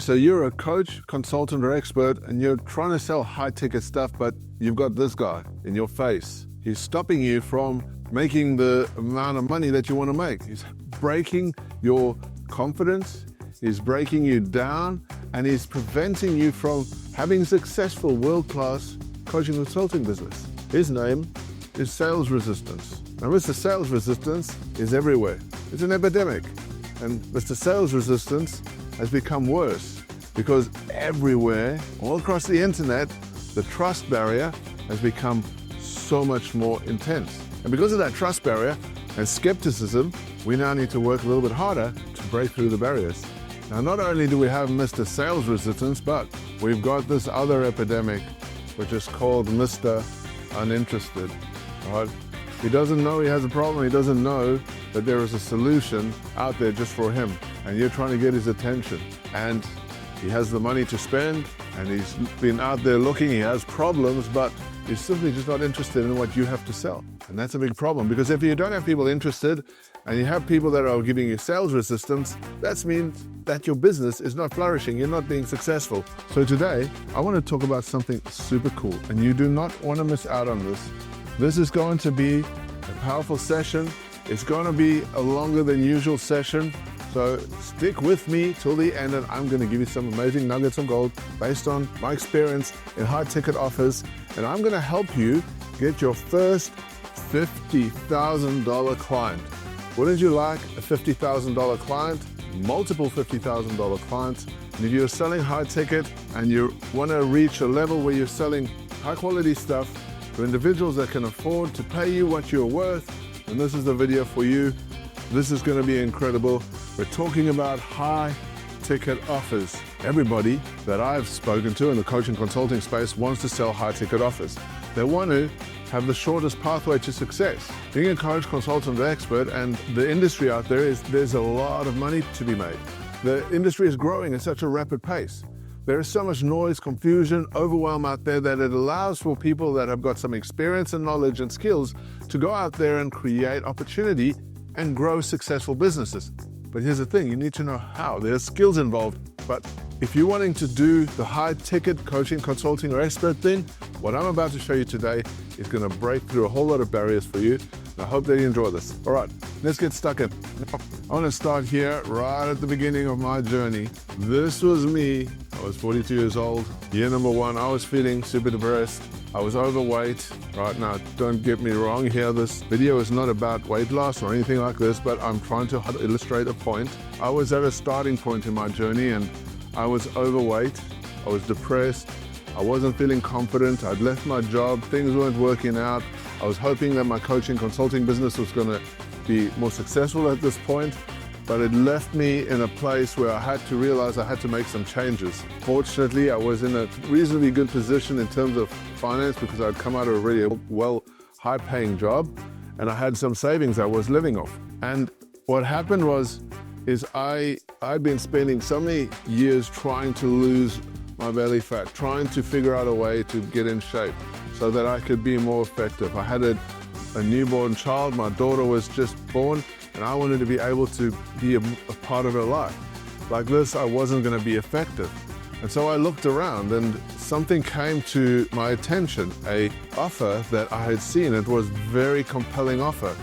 so you're a coach, consultant, or expert, and you're trying to sell high-ticket stuff, but you've got this guy in your face. He's stopping you from making the amount of money that you want to make. He's breaking your confidence, he's breaking you down, and he's preventing you from having a successful world-class coaching consulting business. His name is sales resistance. Now, Mr. Sales Resistance is everywhere. It's an epidemic. And Mr. Sales Resistance has become worse because everywhere, all across the internet, the trust barrier has become so much more intense. And because of that trust barrier and skepticism, we now need to work a little bit harder to break through the barriers. Now, not only do we have Mr. Sales Resistance, but we've got this other epidemic, which is called Mr. Uninterested. Right? He doesn't know he has a problem. He doesn't know that there is a solution out there just for him. And you're trying to get his attention. And he has the money to spend, and he's been out there looking. He has problems, but he's simply just not interested in what you have to sell. And that's a big problem, because if you don't have people interested and you have people that are giving you sales resistance, that means that your business is not flourishing. You're not being successful. So today, I want to talk about something super cool, and you do not want to miss out on this. This is going to be a powerful session. It's going to be a longer than usual session. So stick with me till the end, and I'm going to give you some amazing nuggets of gold based on my experience in high-ticket offers. And I'm going to help you get your first $50,000 client. Wouldn't you like a $50,000 client? Multiple $50,000 clients. And if you're selling high-ticket and you want to reach a level where you're selling high-quality stuff to individuals that can afford to pay you what you're worth, and this is the video for you. This is going to be incredible. We're talking about high-ticket offers. Everybody that I've spoken to in the coaching consulting space wants to sell high-ticket offers. They want to have the shortest pathway to success. Being a coach, consultant, or expert, and the industry out there there's a lot of money to be made. The industry is growing at such a rapid pace. There is so much noise, confusion, overwhelm out there that it allows for people that have got some experience and knowledge and skills to go out there and create opportunity and grow successful businesses. But here's the thing, you need to know how. There's skills involved. But if you're wanting to do the high-ticket coaching, consulting, or expert thing, what I'm about to show you today is going to break through a whole lot of barriers for you. And I hope that you enjoy this. All right, let's get stuck in. I want to start here right at the beginning of my journey. This was me. I was 42 years old. Year number one, I was feeling super depressed. I was overweight. Right now, don't get me wrong here. This video is not about weight loss or anything like this, but I'm trying to illustrate a point. I was at a starting point in my journey, and I was overweight. I was depressed. I wasn't feeling confident. I'd left my job. Things weren't working out. I was hoping that my coaching consulting business was going to be more successful at this point, but it left me in a place where I had to realize I had to make some changes. Fortunately, I was in a reasonably good position in terms of finance because I'd come out of a really high-paying job, and I had some savings I was living off. And what happened is I'd been spending so many years trying to lose my belly fat, trying to figure out a way to get in shape so that I could be more effective. I had a newborn child. My daughter was just born, and I wanted to be able to be a part of her life. Like this, I wasn't going to be effective. And so I looked around, and something came to my attention, an offer that I had seen. It was a very compelling offer.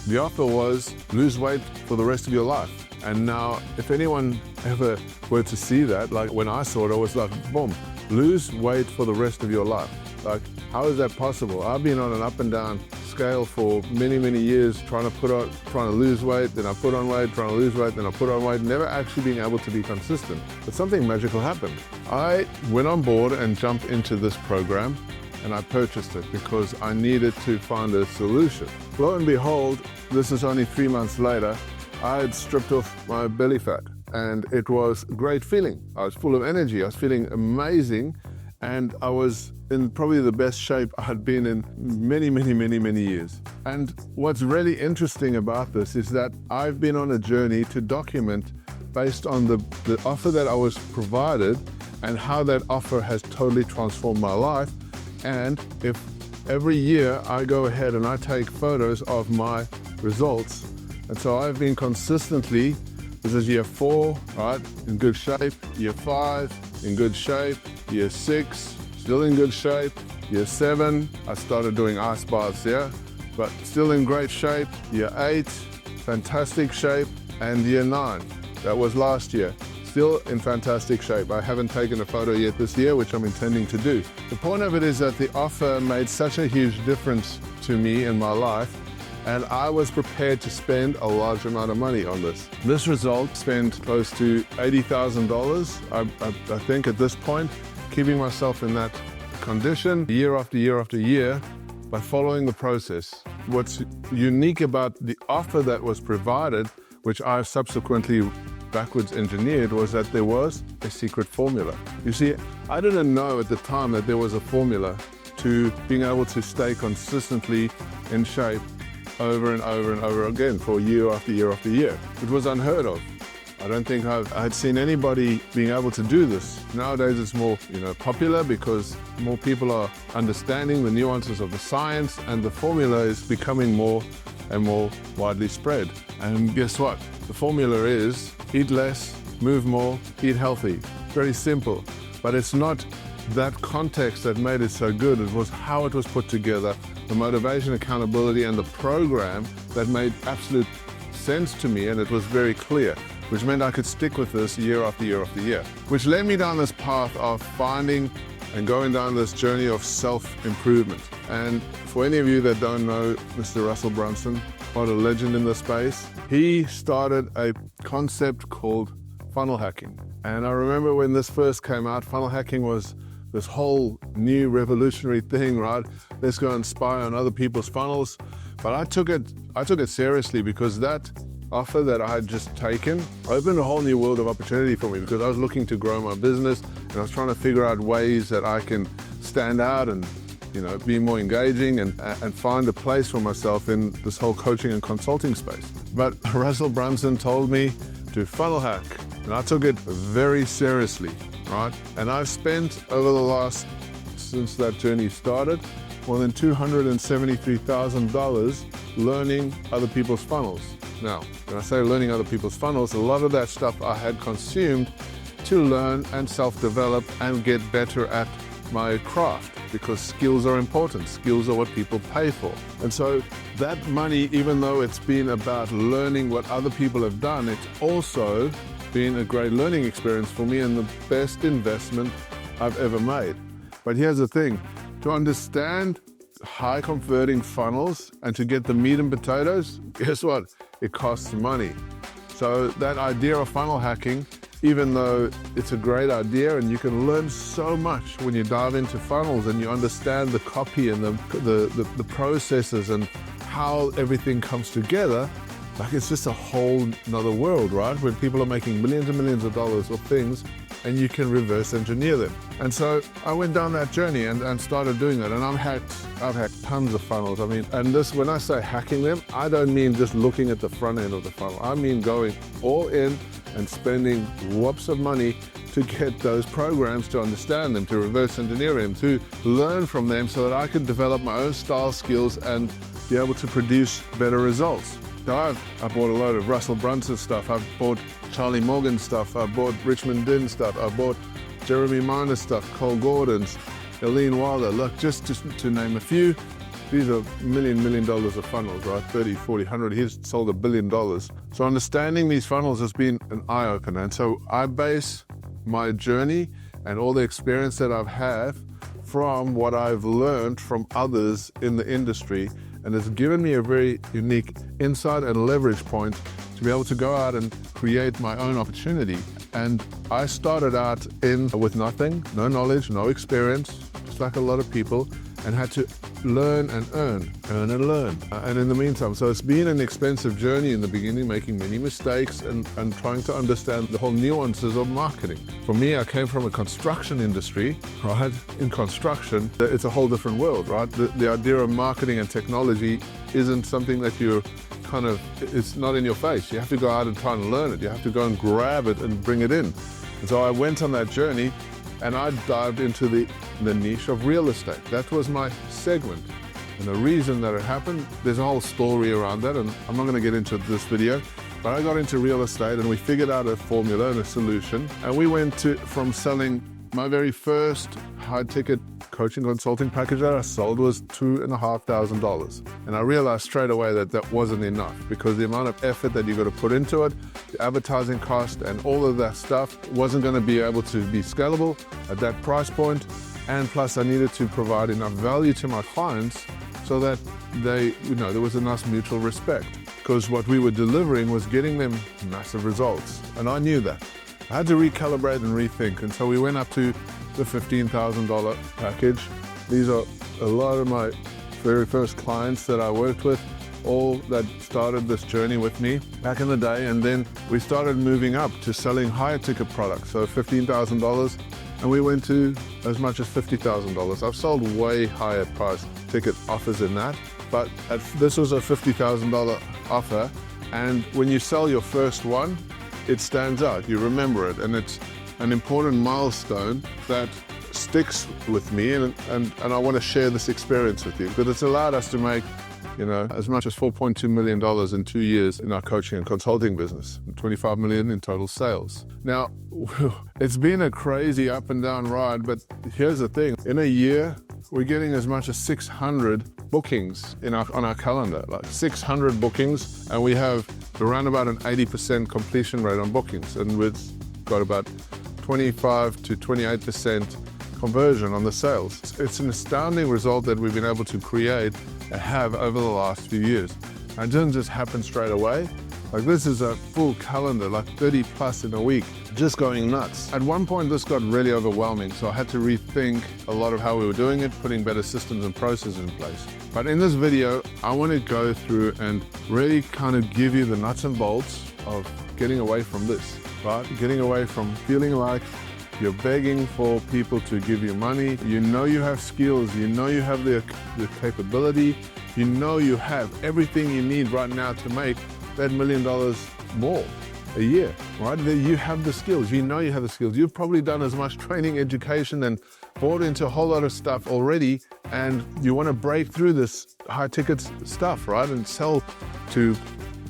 The offer was lose weight for the rest of your life. And now, if anyone ever were to see that, like when I saw it, I was like, boom, lose weight for the rest of your life. Like, how is that possible? I've been on an up and down scale for many, many years, trying to lose weight, then I put on weight, trying to lose weight, then I put on weight, never actually being able to be consistent. But something magical happened. I went on board and jumped into this program, and I purchased it because I needed to find a solution. Lo and behold, this is only 3 months later, I had stripped off my belly fat, and it was a great feeling. I was full of energy. I was feeling amazing, and I was in probably the best shape I had been in many, many, many, many years. And what's really interesting about this is that I've been on a journey to document based on the offer that I was provided and how that offer has totally transformed my life. And if every year I go ahead and I take photos of my results. And so I've been consistently This is year 4, right? In good shape. Year 5, in good shape. Year 6, still in good shape. Year 7, I started doing ice baths, yeah, but still in great shape. Year 8, fantastic shape. And year 9, that was last year, still in fantastic shape. I haven't taken a photo yet this year, which I'm intending to do. The point of it is that the offer made such a huge difference to me in my life, and I was prepared to spend a large amount of money on this. This result spent close to $80,000, I think at this point, keeping myself in that condition year after year after year by following the process. What's unique about the offer that was provided, which I've subsequently backwards engineered, was that there was a secret formula. You see, I didn't know at the time that there was a formula to being able to stay consistently in shape over and over and over again for year after year after year. It was unheard of. I don't think I had seen anybody being able to do this. Nowadays it's more, popular because more people are understanding the nuances of the science, and the formula is becoming more and more widely spread. And guess what? The formula is eat less, move more, eat healthy. Very simple, but it's not that context that made it so good. It was how it was put together, the motivation, accountability, and the program that made absolute sense to me, and it was very clear, which meant I could stick with this year after year after year, which led me down this path of finding and going down this journey of self-improvement. And for any of you that don't know Mr. Russell Brunson, what a legend in the space, he started a concept called funnel hacking. And I remember when this first came out, funnel hacking was this whole new revolutionary thing, right? Let's go and spy on other people's funnels. But I took it seriously, because that offer that I had just taken opened a whole new world of opportunity for me, because I was looking to grow my business and I was trying to figure out ways that I can stand out and be more engaging and find a place for myself in this whole coaching and consulting space. But Russell Brunson told me to funnel hack, and I took it very seriously, right? And I've spent over the last, since that journey started, more than $273,000 learning other people's funnels. Now, when I say learning other people's funnels, a lot of that stuff I had consumed to learn and self-develop and get better at my craft, because skills are important. Skills are what people pay for. And so that money, even though it's been about learning what other people have done, it's also been a great learning experience for me and the best investment I've ever made. But here's the thing, to understand high converting funnels and to get the meat and potatoes, guess what? It costs money. So that idea of funnel hacking, even though it's a great idea and you can learn so much when you dive into funnels and you understand the copy and the processes and how everything comes together, like it's just a whole nother world, right? When people are making millions and millions of dollars of things and you can reverse engineer them. And so I went down that journey and started doing that. And I've hacked tons of funnels. I mean, and this, when I say hacking them, I don't mean just looking at the front end of the funnel. I mean going all in and spending whoops of money to get those programs, to understand them, to reverse engineer them, to learn from them so that I could develop my own style skills and be able to produce better results. So I bought a load of Russell Brunson stuff. I've bought Charlie Morgan stuff. I bought Richmond Din stuff. I bought Jeremy Miner stuff, Cole Gordon's, Eileen Wilder. Look, just to name a few, these are $1 million of funnels, right? 30, 40, 100. He's sold $1 billion. So understanding these funnels has been an eye-opener. And so I base my journey and all the experience that I've had from what I've learned from others in the industry. And it's given me a very unique insight and leverage point to be able to go out and create my own opportunity. And I started out with nothing, no knowledge, no experience, just like a lot of people, and had to learn and earn and learn. And in the meantime, so it's been an expensive journey in the beginning, making many mistakes and trying to understand the whole nuances of marketing. For me, I came from a construction industry, right? In construction, it's a whole different world, right? The idea of marketing and technology isn't something that it's not in your face. You have to go out and try and learn it. You have to go and grab it and bring it in. And so I went on that journey and I dived into the niche of real estate. That was my segment. And the reason that it happened, there's a whole story around that, and I'm not going to get into this video, But I got into real estate and we figured out a formula and a solution. And we went from selling my very first high-ticket coaching consulting package that I sold was $2,500. And I realized straight away that that wasn't enough, because the amount of effort that you got to put into it, the advertising cost and all of that stuff wasn't going to be able to be scalable at that price point. And plus I needed to provide enough value to my clients so that there was enough mutual respect, because what we were delivering was getting them massive results. And I knew that. I had to recalibrate and rethink, and so we went up to the $15,000 package. These are a lot of my very first clients that I worked with, all that started this journey with me back in the day. And then we started moving up to selling higher ticket products, so $15,000, and we went to as much as $50,000. I've sold way higher price ticket offers than that, but this was a $50,000 offer, and when you sell your first one, it stands out, you remember it, and it's an important milestone that sticks with me, and I want to share this experience with you, because it's allowed us to make, as much as $4.2 million in 2 years in our coaching and consulting business, and $25 million in total sales. Now, it's been a crazy up and down ride, but here's the thing. In a year, we're getting as much as 600 bookings on our calendar, like 600 bookings, and we have around about an 80% completion rate on bookings, and we've got about 25 to 28% conversion on the sales. It's an astounding result that we've been able to create and have over the last few years. And it didn't just happen straight away. Like, this is a full calendar, like 30 plus in a week, just going nuts. At one point, this got really overwhelming, so I had to rethink a lot of how we were doing it, putting better systems and processes in place. But in this video, I want to go through and really kind of give you the nuts and bolts of getting away from this, right? Getting away from feeling like you're begging for people to give you money. You know you have skills, you know you have the capability, you know you have everything you need right now to make that $1 million more a year, right? You have the skills, you know you have the skills. You've probably done as much training, education, and bought into a whole lot of stuff already, and you want to break through this high ticket stuff, right? And sell to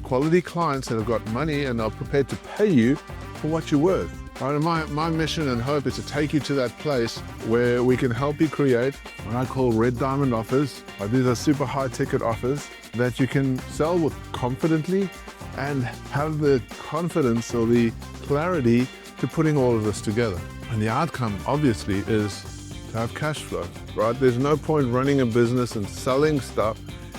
quality clients that have got money and are prepared to pay you for what you're worth. Right, and my mission and hope is to take you to that place where we can help you create what I call red diamond offers. These are super high ticket offers that you can sell with confidently and have the confidence or the clarity to putting all of this together. And the outcome, obviously, is to have cash flow, right? There's no point running a business and selling stuff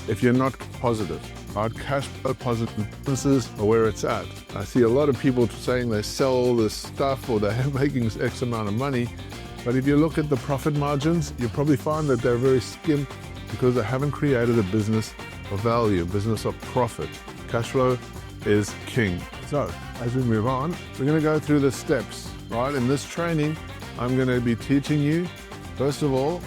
if you're not positive. Right? Cash flow positive businesses are where it's at. I see a lot of people saying they sell all this stuff or they're making X amount of money, but if you look at the profit margins, you'll probably find that they're very skimp, because they haven't created a business of value, a business of profit. Cash flow is king. So as we move on, we're going to go through the steps, right? In this training, I'm going to be teaching you, first of all,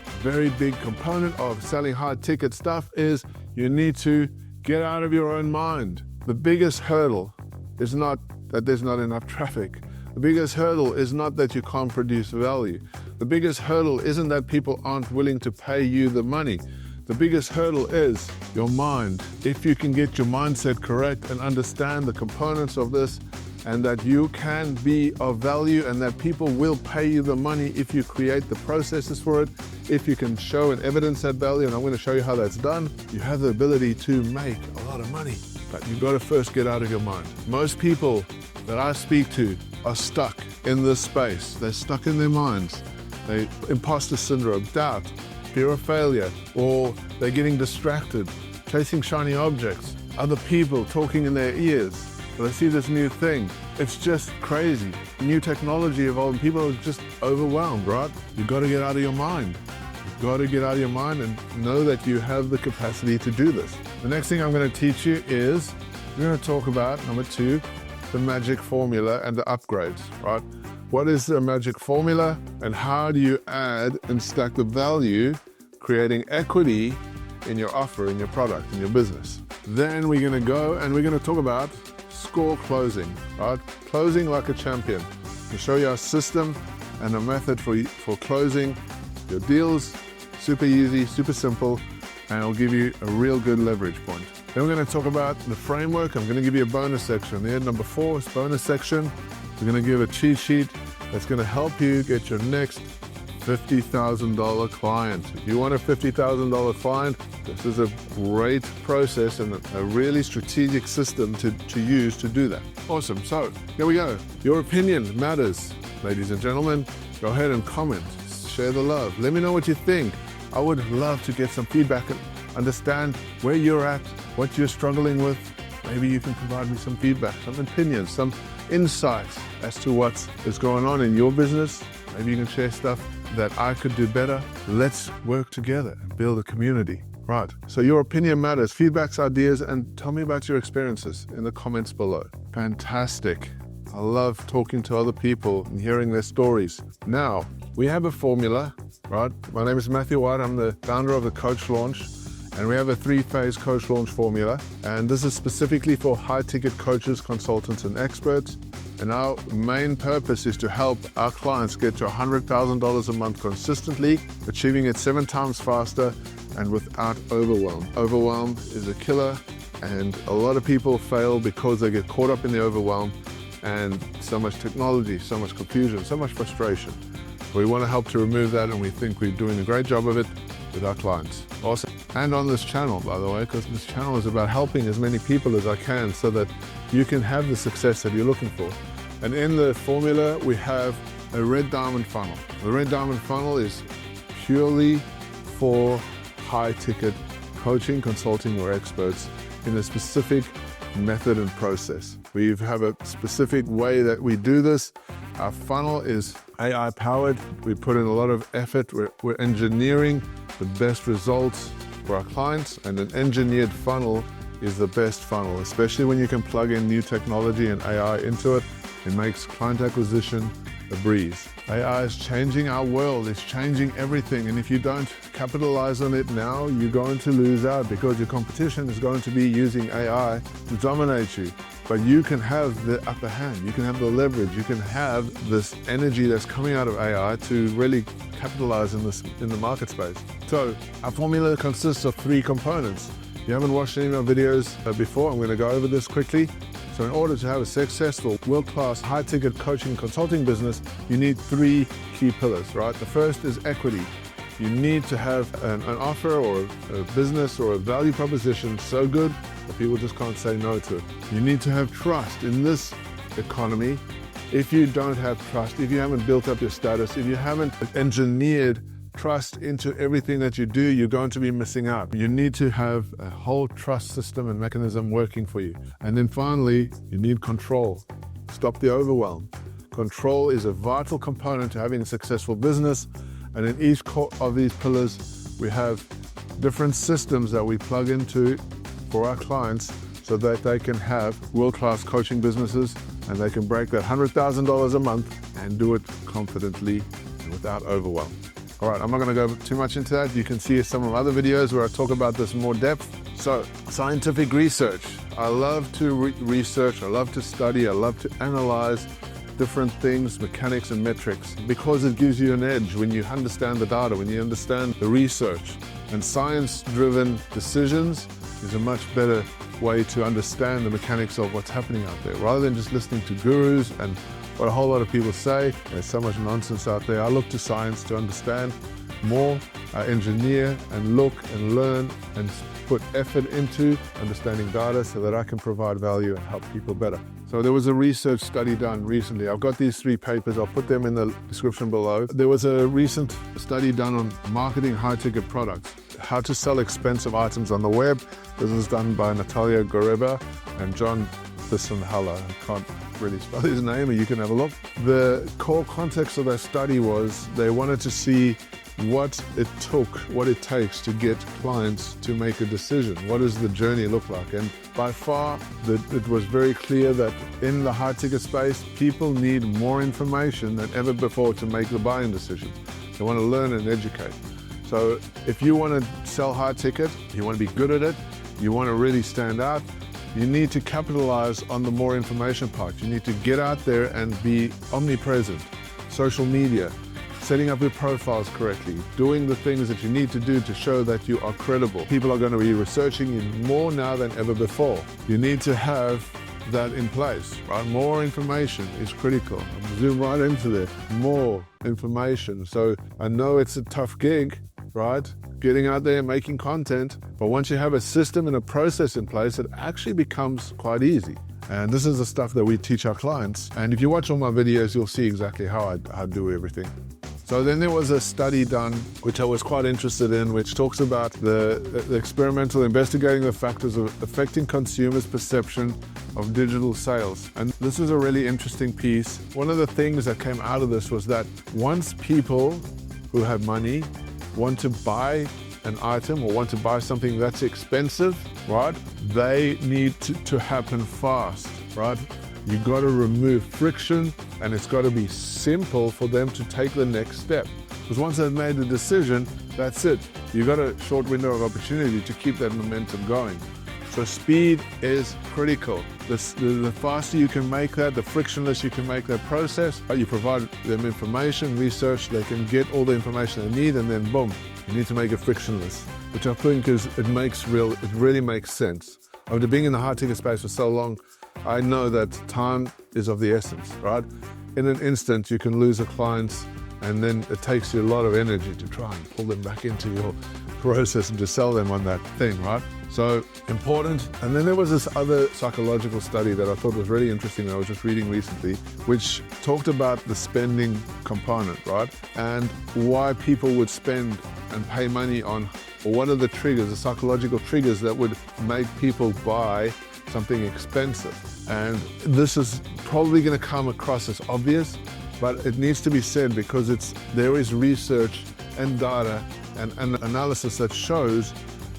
a very big component of selling high ticket stuff is you need to get out of your own mind. The biggest hurdle is not that there's not enough traffic. The biggest hurdle is not that you can't produce value. The biggest hurdle isn't that people aren't willing to pay you the money. The biggest hurdle is your mind. If you can get your mindset correct and understand the components of this, and that you can be of value and that people will pay you the money if you create the processes for it, if you can show and evidence that value, and I'm going to show you how that's done, you have the ability to make a lot of money. But you've got to first get out of your mind. Most people that I speak to are stuck in this space. They're stuck in their minds. Imposter syndrome, doubt, fear of failure, or they're getting distracted, chasing shiny objects, other people talking in their ears. They see this new thing. It's just crazy. New technology evolving. People are just overwhelmed, right? You've got to get out of your mind. You've got to get out of your mind and know that you have the capacity to do this. The next thing I'm going to teach you is, we're going to talk about, number 2, the magic formula and the upgrades, right? What is the magic formula and how do you add and stack the value, creating equity in your offer, in your product, in your business? Then we're going to go and we're going to talk about score closing, right? Closing like a champion. We'll show you our system and a method for closing your deals. Super easy, super simple, and it'll give you a real good leverage point. Then we're going to talk about the framework. I'm going to give you a bonus section. The number 4 is bonus section. We're going to give a cheat sheet that's going to help you get your next $50,000 client. If you want a $50,000 client, this is a great process and a really strategic system to use to do that. Awesome. So here we go. Your opinion matters, ladies and gentlemen. Go ahead and comment, share the love. Let me know what you think. I would love to get some feedback and understand where you're at, what you're struggling with. Maybe you can provide me some feedback, some opinions, some insights as to what is going on in your business. Maybe you can share stuff that I could do better. Let's work together and build a community. Right, so your opinion matters, feedbacks, ideas, and tell me about your experiences in the comments below. Fantastic. I love talking to other people and hearing their stories. Now, we have a formula, right? My name is Matthew White. I'm the founder of the Coach Launch, and we have a 3-phase Coach Launch formula. And this is specifically for high-ticket coaches, consultants, and experts. And our main purpose is to help our clients get to $100,000 a month consistently, achieving it 7 times faster and without overwhelm. Overwhelm is a killer, and a lot of people fail because they get caught up in the overwhelm and so much technology, so much confusion, so much frustration. We want to help to remove that, and we think we're doing a great job of it with our clients. Awesome. And on this channel, by the way, because this channel is about helping as many people as I can so that you can have the success that you're looking for. And in the formula, we have a red diamond funnel. The red diamond funnel is purely for high-ticket coaching, consulting, or experts in a specific method and process. We have a specific way that we do this. Our funnel is AI-powered. We put in a lot of effort. We're engineering the best results for our clients, and an engineered funnel is the best funnel, especially when you can plug in new technology and AI into it. It makes client acquisition a breeze. AI is changing our world. It's changing everything. And if you don't capitalize on it now, you're going to lose out because your competition is going to be using AI to dominate you. But you can have the upper hand. You can have the leverage. You can have this energy that's coming out of AI to really capitalize in the market space. So our formula consists of 3 components. If you haven't watched any of my videos before, I'm going to go over this quickly. So in order to have a successful, world-class, high-ticket coaching consulting business, you need 3 key pillars, right? The first is equity. You need to have an offer or a business or a value proposition so good that people just can't say no to it. You need to have trust in this economy. If you don't have trust, if you haven't built up your status, if you haven't engineered trust into everything that you do, you're going to be missing out. You need to have a whole trust system and mechanism working for you. And then finally, you need control. Stop the overwhelm. Control is a vital component to having a successful business. And in each of these pillars, we have different systems that we plug into for our clients so that they can have world-class coaching businesses and they can break that $100,000 a month and do it confidently and without overwhelm. All right, I'm not going to go too much into that. You can see some of other videos where I talk about this in more depth. So, scientific research. I love to research, I love to study, I love to analyze different things, mechanics and metrics, because it gives you an edge when you understand the data, when you understand the research. And science-driven decisions is a much better way to understand the mechanics of what's happening out there, rather than just listening to gurus and what a whole lot of people say. There's so much nonsense out there. I look to science to understand more. I engineer and look and learn and put effort into understanding data so that I can provide value and help people better. So there was a research study done recently. I've got these 3 papers. I'll put them in the description below. There was a recent study done on marketing high-ticket products, how to sell expensive items on the web. This was done by Natalia Goreba and John Bisonhalla. I can't really spell his name, or you can have a look. The core context of that study was they wanted to see what it takes to get clients to make a decision. What does the journey look like? And by far, it was very clear that in the high-ticket space, people need more information than ever before to make the buying decisions. They want to learn and educate. So if you want to sell high-ticket, you want to be good at it, you want to really stand out, you need to capitalize on the more information part. You need to get out there and be omnipresent. Social media, setting up your profiles correctly, doing the things that you need to do to show that you are credible. People are going to be researching you more now than ever before. You need to have that in place, right? More information is critical. I'm zoom right into there. More information. So I know it's a tough gig, right? Getting out there, making content, but once you have a system and a process in place, it actually becomes quite easy. And this is the stuff that we teach our clients. And if you watch all my videos, you'll see exactly how I do everything. So then there was a study done, which I was quite interested in, which talks about the experimental investigating the factors of affecting consumers' perception of digital sales. And this is a really interesting piece. One of the things that came out of this was that once people who have money want to buy an item or want to buy something that's expensive, right? They need to happen fast, right? You got to remove friction, and it's got to be simple for them to take the next step. Because once they've made the decision, that's it. You've got a short window of opportunity to keep that momentum going. So speed is critical. The faster you can make that, the frictionless you can make that process, you provide them information, research, they can get all the information they need, and then boom, you need to make it frictionless, which I think it really makes sense. After being in the high ticket space for so long, I know that time is of the essence, right? In an instant, you can lose a client, and then it takes you a lot of energy to try and pull them back into your process and to sell them on that thing, right? So important. And then there was this other psychological study that I thought was really interesting that I was just reading recently, which talked about the spending component, right? And why people would spend and pay money on, or what are the triggers, the psychological triggers that would make people buy something expensive. And this is probably going to come across as obvious, but it needs to be said because there is research and data and analysis that shows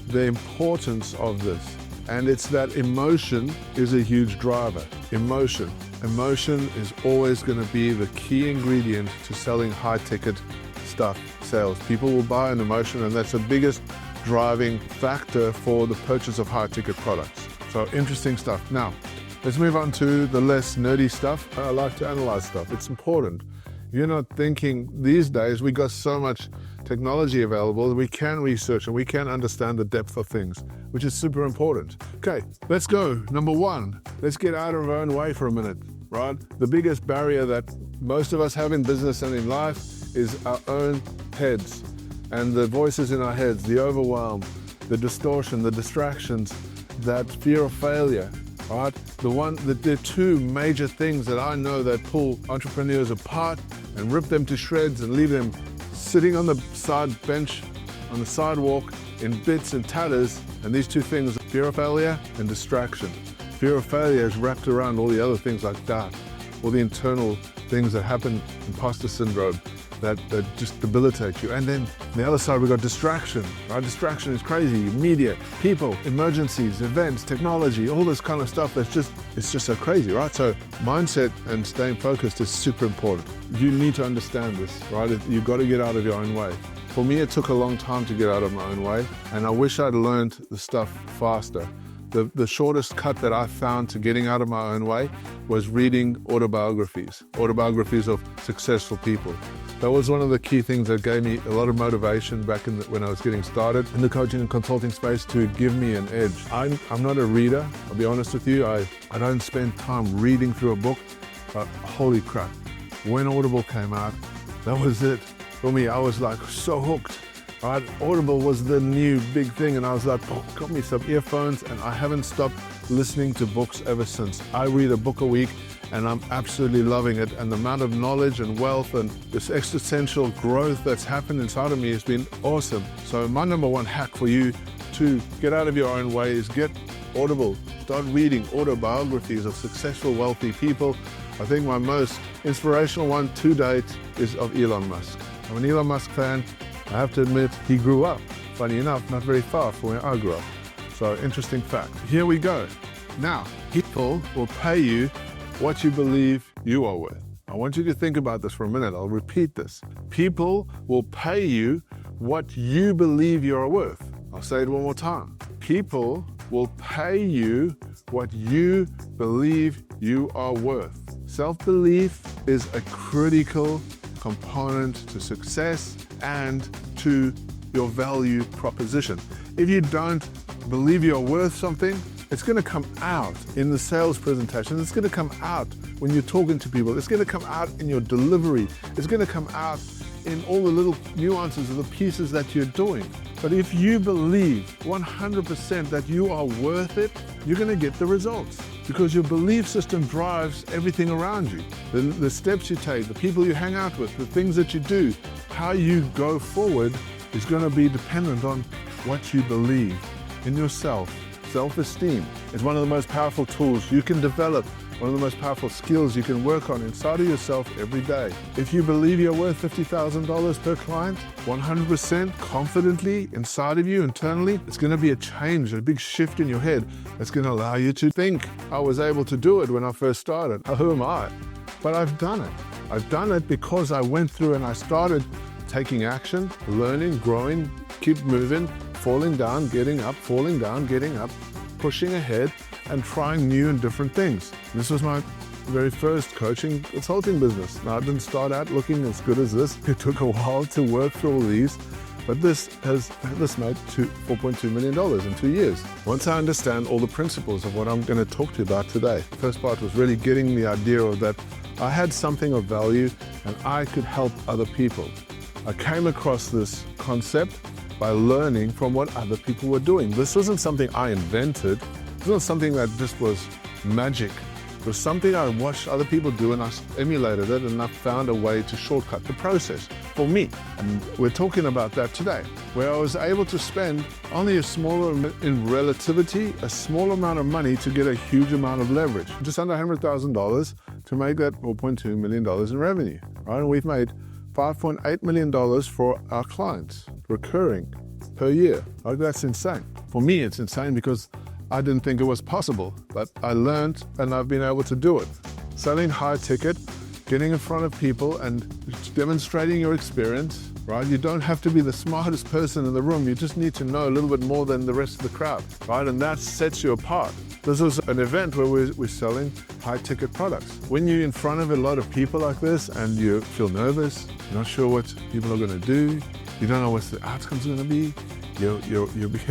the importance of this. And it's that emotion is a huge driver. Emotion is always going to be the key ingredient to selling high-ticket stuff, sales. People will buy an emotion, and that's the biggest driving factor for the purchase of high-ticket products. So interesting stuff. Now, let's move on to the less nerdy stuff. I like to analyze stuff. It's important. You're not thinking these days, we got so much technology available, we can research and we can understand the depth of things, which is super important. Okay, let's go. Number one, let's get out of our own way for a minute, right? The biggest barrier that most of us have in business and in life is our own heads and the voices in our heads, the overwhelm, the distortion, the distractions, that fear of failure, right? The two major things that I know that pull entrepreneurs apart and rip them to shreds and leave them sitting on the side bench, on the sidewalk in bits and tatters, and these two things, fear of failure and distraction. Fear of failure is wrapped around all the other things like that, all the internal things that happen, imposter syndrome, that just debilitate you. And then on the other side, we've got distraction, right? Distraction is crazy, media, people, emergencies, events, technology, all this kind of stuff it's just so crazy, right? So mindset and staying focused is super important. You need to understand this, right? You've got to get out of your own way. For me, it took a long time to get out of my own way, and I wish I'd learned the stuff faster. The shortest cut that I found to getting out of my own way was reading autobiographies of successful people. That was one of the key things that gave me a lot of motivation back when I was getting started in the coaching and consulting space to give me an edge. I'm not a reader, I'll be honest with you. I don't spend time reading through a book, but holy crap, when Audible came out, that was it. For me, I was like so hooked. Right? Audible was the new big thing, and I was like, got me some earphones, and I haven't stopped listening to books ever since. I read a book a week, and I'm absolutely loving it. And the amount of knowledge and wealth and this existential growth that's happened inside of me has been awesome. So my number one hack for you to get out of your own way is get Audible. Start reading autobiographies of successful, wealthy people. I think my most inspirational one to date is of Elon Musk. I'm an Elon Musk fan. I have to admit, he grew up, funny enough, not very far from where I grew up. So interesting fact. Here we go. Now, people will pay you what you believe you are worth. I want you to think about this for a minute. I'll repeat this. People will pay you what you believe you are worth. I'll say it one more time. People will pay you what you believe you are worth. Self-belief is a critical component to success and to your value proposition. If you don't believe you're worth something, it's going to come out in the sales presentation. It's going to come out when you're talking to people. It's going to come out in your delivery. It's going to come out in all the little nuances of the pieces that you're doing. But if you believe 100% that you are worth it, you're going to get the results, because your belief system drives everything around you. The steps you take, the people you hang out with, the things that you do, how you go forward is going to be dependent on what you believe in yourself. Self-esteem is one of the most powerful tools you can develop, one of the most powerful skills you can work on inside of yourself every day. If you believe you're worth $50,000 per client, 100% confidently inside of you internally, it's going to be a change, a big shift in your head that's going to allow you to think, I was able to do it when I first started. Who am I? But I've done it. I've done it because I went through and I started taking action, learning, growing, keep moving, falling down, getting up, falling down, getting up, pushing ahead, and trying new and different things. This was my very first coaching consulting business. Now, I didn't start out looking as good as this. It took a while to work through all these, but this made $4.2 million in 2 years. Once I understand all the principles of what I'm going to talk to you about today, the first part was really getting the idea of that I had something of value and I could help other people. I came across this concept by learning from what other people were doing. This wasn't something I invented. This wasn't something that just was magic. It was something I watched other people do and I emulated it, and I found a way to shortcut the process for me. And we're talking about that today, where I was able to spend only a smaller, in relativity, a small amount of money to get a huge amount of leverage. Just under $100,000 to make that $4.2 million in revenue, right? And we've made $5.8 million for our clients, recurring per year. Like, that's insane. For me, it's insane because I didn't think it was possible, but I learned and I've been able to do it. Selling high ticket, getting in front of people and demonstrating your experience, right? You don't have to be the smartest person in the room. You just need to know a little bit more than the rest of the crowd, right? And that sets you apart. This was an event where we're selling high-ticket products. When you're in front of a lot of people like this and you feel nervous, you're not sure what people are going to do, you don't know what the outcome's going to be, you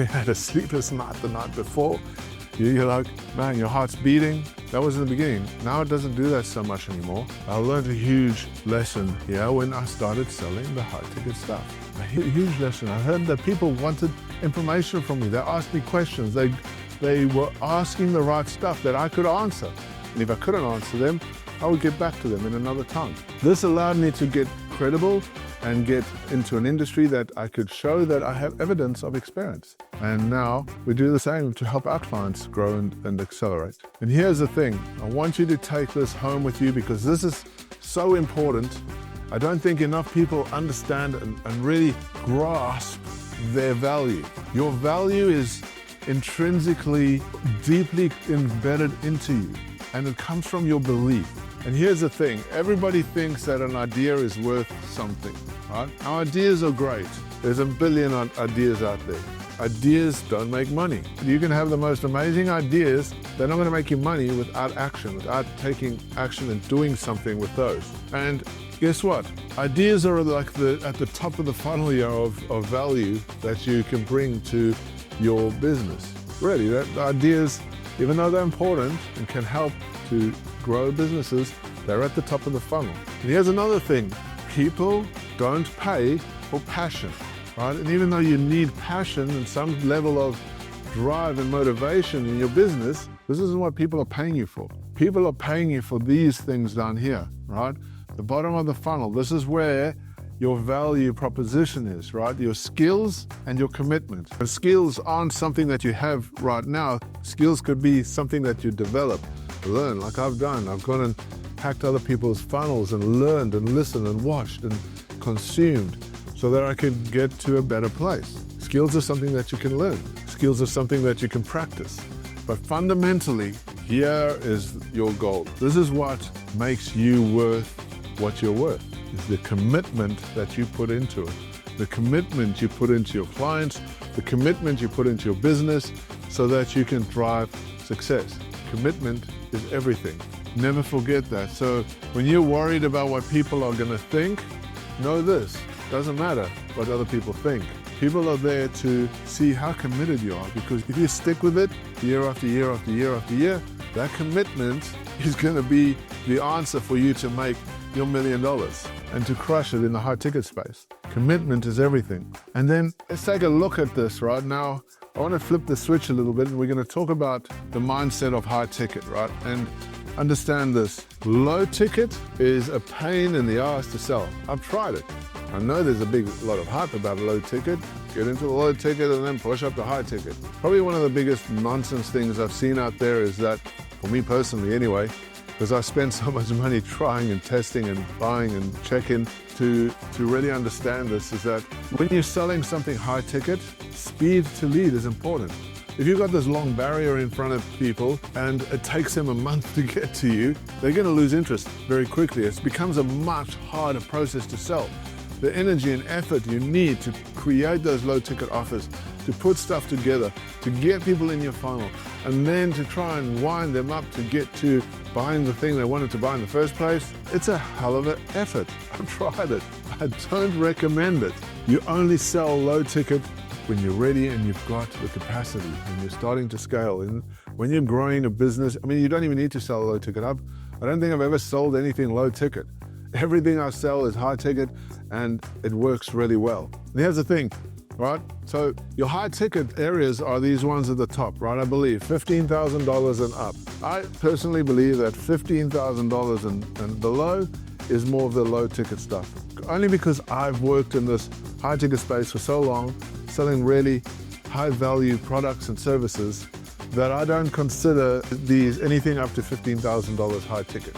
had a sleepless night the night before, you're like, man, your heart's beating. That was in the beginning. Now it doesn't do that so much anymore. I learned a huge lesson here when I started selling the high-ticket stuff. A huge lesson. I heard that people wanted information from me. They asked me questions. They were asking the right stuff that I could answer. And if I couldn't answer them, I would get back to them in another time. This allowed me to get credible and get into an industry that I could show that I have evidence of experience. And now we do the same to help our clients grow and accelerate. And here's the thing. I want you to take this home with you because this is so important. I don't think enough people understand and really grasp their value. Your value is intrinsically, deeply embedded into you, and it comes from your belief. And here's the thing, everybody thinks that an idea is worth something, right? Our ideas are great. There's a billion ideas out there. Ideas don't make money. You can have the most amazing ideas, they're not going to make you money without action, without taking action and doing something with those. And guess what? Ideas are like at the top of the funnel here of value that you can bring to your business. Really, the ideas, even though they're important and can help to grow businesses, they're at the top of the funnel. And here's another thing, people don't pay for passion, right? And even though you need passion and some level of drive and motivation in your business, this isn't what people are paying you for. People are paying you for these things down here, right? The bottom of the funnel, this is where your value proposition is, right? Your skills and your commitment. The skills aren't something that you have right now. Skills could be something that you develop, learn, like I've done. I've gone and hacked other people's funnels and learned and listened and watched and consumed so that I could get to a better place. Skills are something that you can learn. Skills are something that you can practice. But fundamentally, here is your goal. This is what makes you worth what you're worth. Is the commitment that you put into it. The commitment you put into your clients, the commitment you put into your business so that you can drive success. Commitment is everything. Never forget that. So when you're worried about what people are going to think, know this, doesn't matter what other people think. People are there to see how committed you are, because if you stick with it year after year after year after year, that commitment is going to be the answer for you to make your $1 million and to crush it in the high ticket space. Commitment is everything. And then let's take a look at this right now. I want to flip the switch a little bit, and we're going to talk about the mindset of high ticket, right? And understand this. Low ticket is a pain in the ass to sell. I've tried it. I know there's a lot of hype about a low ticket. Get into the low ticket and then push up the high ticket. Probably one of the biggest nonsense things I've seen out there is that, for me personally anyway, because I spend so much money trying and testing and buying and checking to really understand this, is that when you're selling something high ticket, speed to lead is important. If you've got this long barrier in front of people and it takes them a month to get to you, they're going to lose interest very quickly. It becomes a much harder process to sell. The energy and effort you need to create those low ticket offers, to put stuff together, to get people in your funnel, and then to try and wind them up to get to buying the thing they wanted to buy in the first place, it's a hell of an effort. I've tried it. I don't recommend it. You only sell low ticket when you're ready and you've got the capacity, when you're starting to scale. And when you're growing a business, I mean, you don't even need to sell low ticket. I don't think I've ever sold anything low ticket. Everything I sell is high ticket, and it works really well. And here's the thing, right? So your high ticket areas are these ones at the top, right? I believe $15,000 and up. I personally believe that $15,000 and below is more of the low ticket stuff. Only because I've worked in this high ticket space for so long, selling really high value products and services, that I don't consider these anything up to $15,000 high ticket.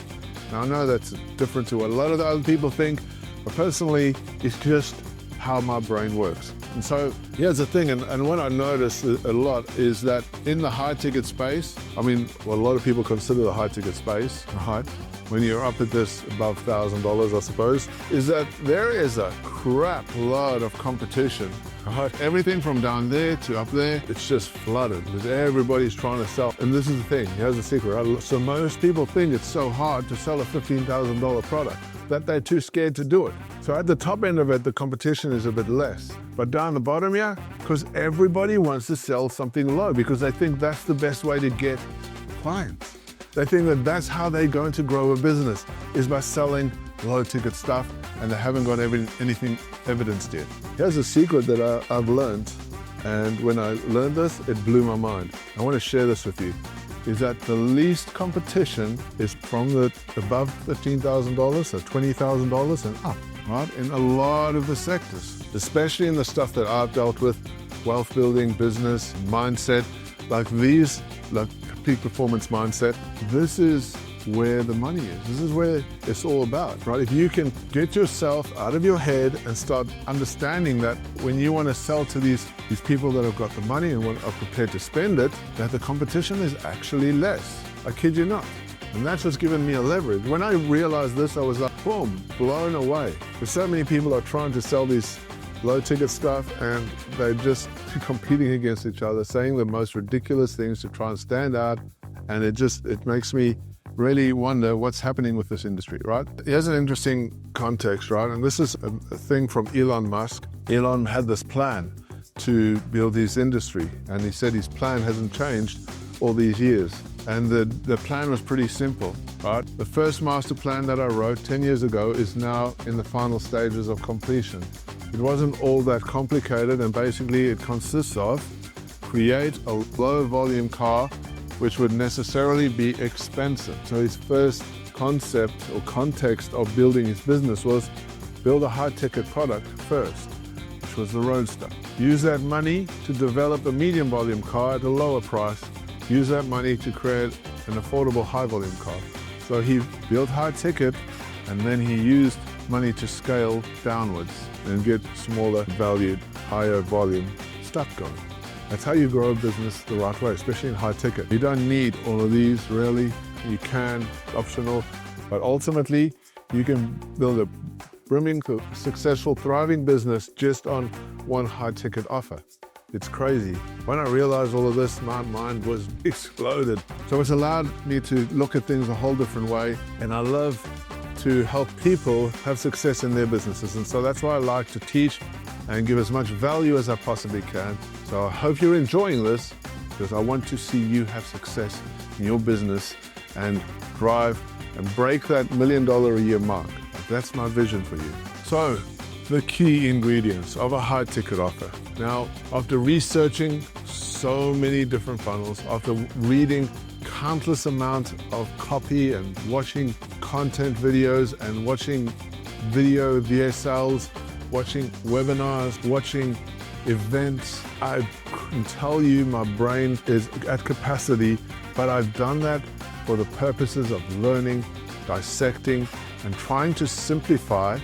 Now I know that's different to what a lot of the other people think, but personally, it's just how my brain works. And so here's the thing, and what I notice a lot is that in the high ticket space, I mean, what a lot of people consider the high ticket space, right? When you're up at this above $1,000, I suppose, is that there is a crap load of competition. Right? Everything from down there to up there, it's just flooded because everybody's trying to sell. And this is the thing, here's the secret. Right? So most people think it's so hard to sell a $15,000 product that they're too scared to do it. So at the top end of it, the competition is a bit less. But down the bottom here, because everybody wants to sell something low because they think that's the best way to get clients. They think that that's how they're going to grow a business, is by selling low ticket stuff, and they haven't got anything evidenced yet. Here's a secret that I've learned, and when I learned this, it blew my mind. I want to share this with you, is that the least competition is from the above $15,000, so $20,000 and up, right? In a lot of the sectors, especially in the stuff that I've dealt with, wealth building, business, mindset, like these, like peak performance mindset, this is where the money is. This is where it's all about, right? If you can get yourself out of your head and start understanding that when you want to sell to these people that have got the money and are prepared to spend it, that the competition is actually less. I kid you not. And that's what's given me a leverage. When I realized this, I was like, boom, blown away. Because so many people are trying to sell these low ticket stuff and they're just competing against each other, saying the most ridiculous things to try and stand out. And it makes me really wonder what's happening with this industry, right? Here's an interesting context, right? And this is a thing from Elon Musk. Elon had this plan to build his industry, and he said his plan hasn't changed all these years. And the plan was pretty simple, right? The first master plan that I wrote 10 years ago is now in the final stages of completion. It wasn't all that complicated, and basically it consists of create a low volume car which would necessarily be expensive. So his first concept or context of building his business was build a high-ticket product first, which was the Roadster. Use that money to develop a medium volume car at a lower price. Use that money to create an affordable high volume car. So he built high ticket, and then he used money to scale downwards and get smaller valued, higher volume stuff going. That's how you grow a business the right way, especially in high ticket. You don't need all of these, really. You can, optional, but ultimately you can build a brimming, successful, thriving business just on one high ticket offer. It's crazy. When I realized all of this, my mind was exploded. So it's allowed me to look at things a whole different way, and I love to help people have success in their businesses. And so that's why I like to teach and give as much value as I possibly can. So I hope you're enjoying this, because I want to see you have success in your business and drive and break that $1 million a year mark. That's my vision for you. So the key ingredients of a high ticket offer. Now, after researching so many different funnels, after reading countless amounts of copy and watching content videos and watching video VSLs, watching webinars, watching events, I can tell you my brain is at capacity, but I've done that for the purposes of learning, dissecting, and trying to simplify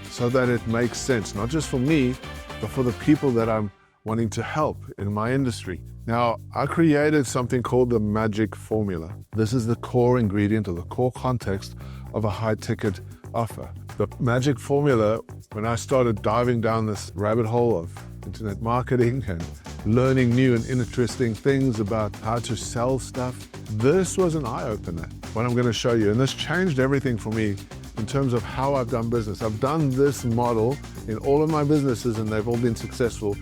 so that it makes sense, not just for me, but for the people that I'm wanting to help in my industry. Now, I created something called the magic formula. This is the core ingredient or the core context of a high ticket offer. The magic formula, when I started diving down this rabbit hole of internet marketing and learning new and interesting things about how to sell stuff, this was an eye-opener, what I'm going to show you. And this changed everything for me in terms of how I've done business. I've done this model in all of my businesses and they've all been successful.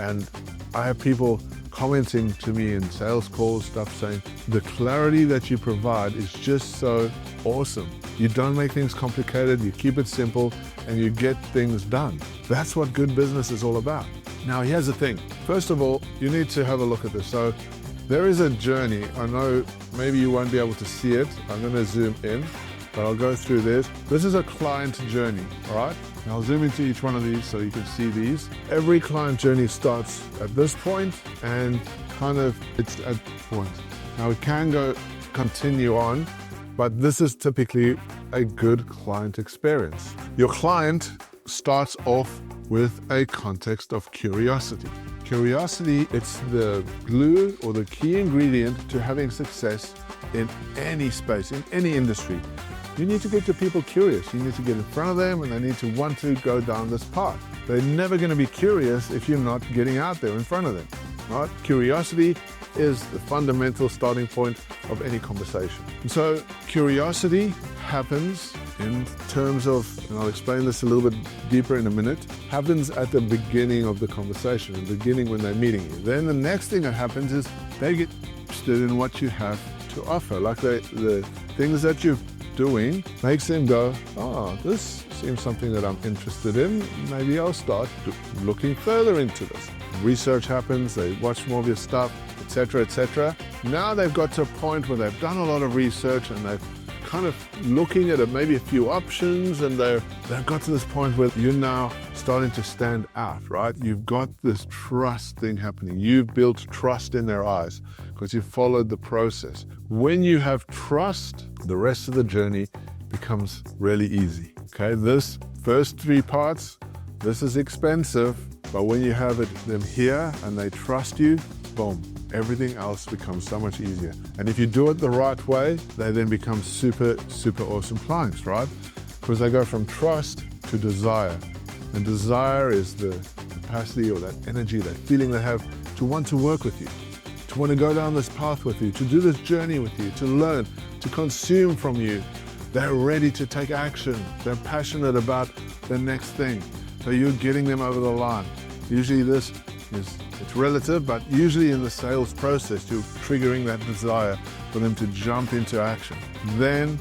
And I have people commenting to me in sales calls, stuff saying, the clarity that you provide is just so awesome. You don't make things complicated, you keep it simple, and you get things done. That's what good business is all about. Now, here's the thing. First of all, you need to have a look at this. So there is a journey. I know maybe you won't be able to see it. I'm going to zoom in, but I'll go through this. This is a client journey, all right? And I'll zoom into each one of these so you can see these. Every client journey starts at this point and it's at point. Now it can continue on, but this is typically a good client experience. Your client starts off with a context of curiosity. Curiosity, it's the glue or the key ingredient to having success in any space, in any industry. You need to get your people curious. You need to get in front of them and they need to want to go down this path. They're never going to be curious if you're not getting out there in front of them, right? Curiosity is the fundamental starting point of any conversation. And so curiosity happens in terms of, and I'll explain this a little bit deeper in a minute, happens at the beginning of the conversation, the beginning when they're meeting you. Then the next thing that happens is they get interested in what you have to offer, like the things that you're doing makes them go, oh, this seems something that I'm interested in. Maybe I'll start looking further into this. Research happens, they watch more of your stuff, etc., etc. Now they've got to a point where they've done a lot of research and they've kind of looking at maybe a few options, and they've got to this point where you're now starting to stand out, right? You've got this trust thing happening. You've built trust in their eyes because you've followed the process. When you have trust, the rest of the journey becomes really easy, okay? This first three parts, this is expensive, but when you have them here and they trust you, boom, everything else becomes so much easier. And if you do it the right way, they then become super, super awesome clients, right? Because they go from trust to desire. And desire is the capacity or that energy, that feeling they have to want to work with you, to want to go down this path with you, to do this journey with you, to learn, to consume from you. They're ready to take action. They're passionate about the next thing. So you're getting them over the line. Usually it's relative, but usually in the sales process, you're triggering that desire for them to jump into action. Then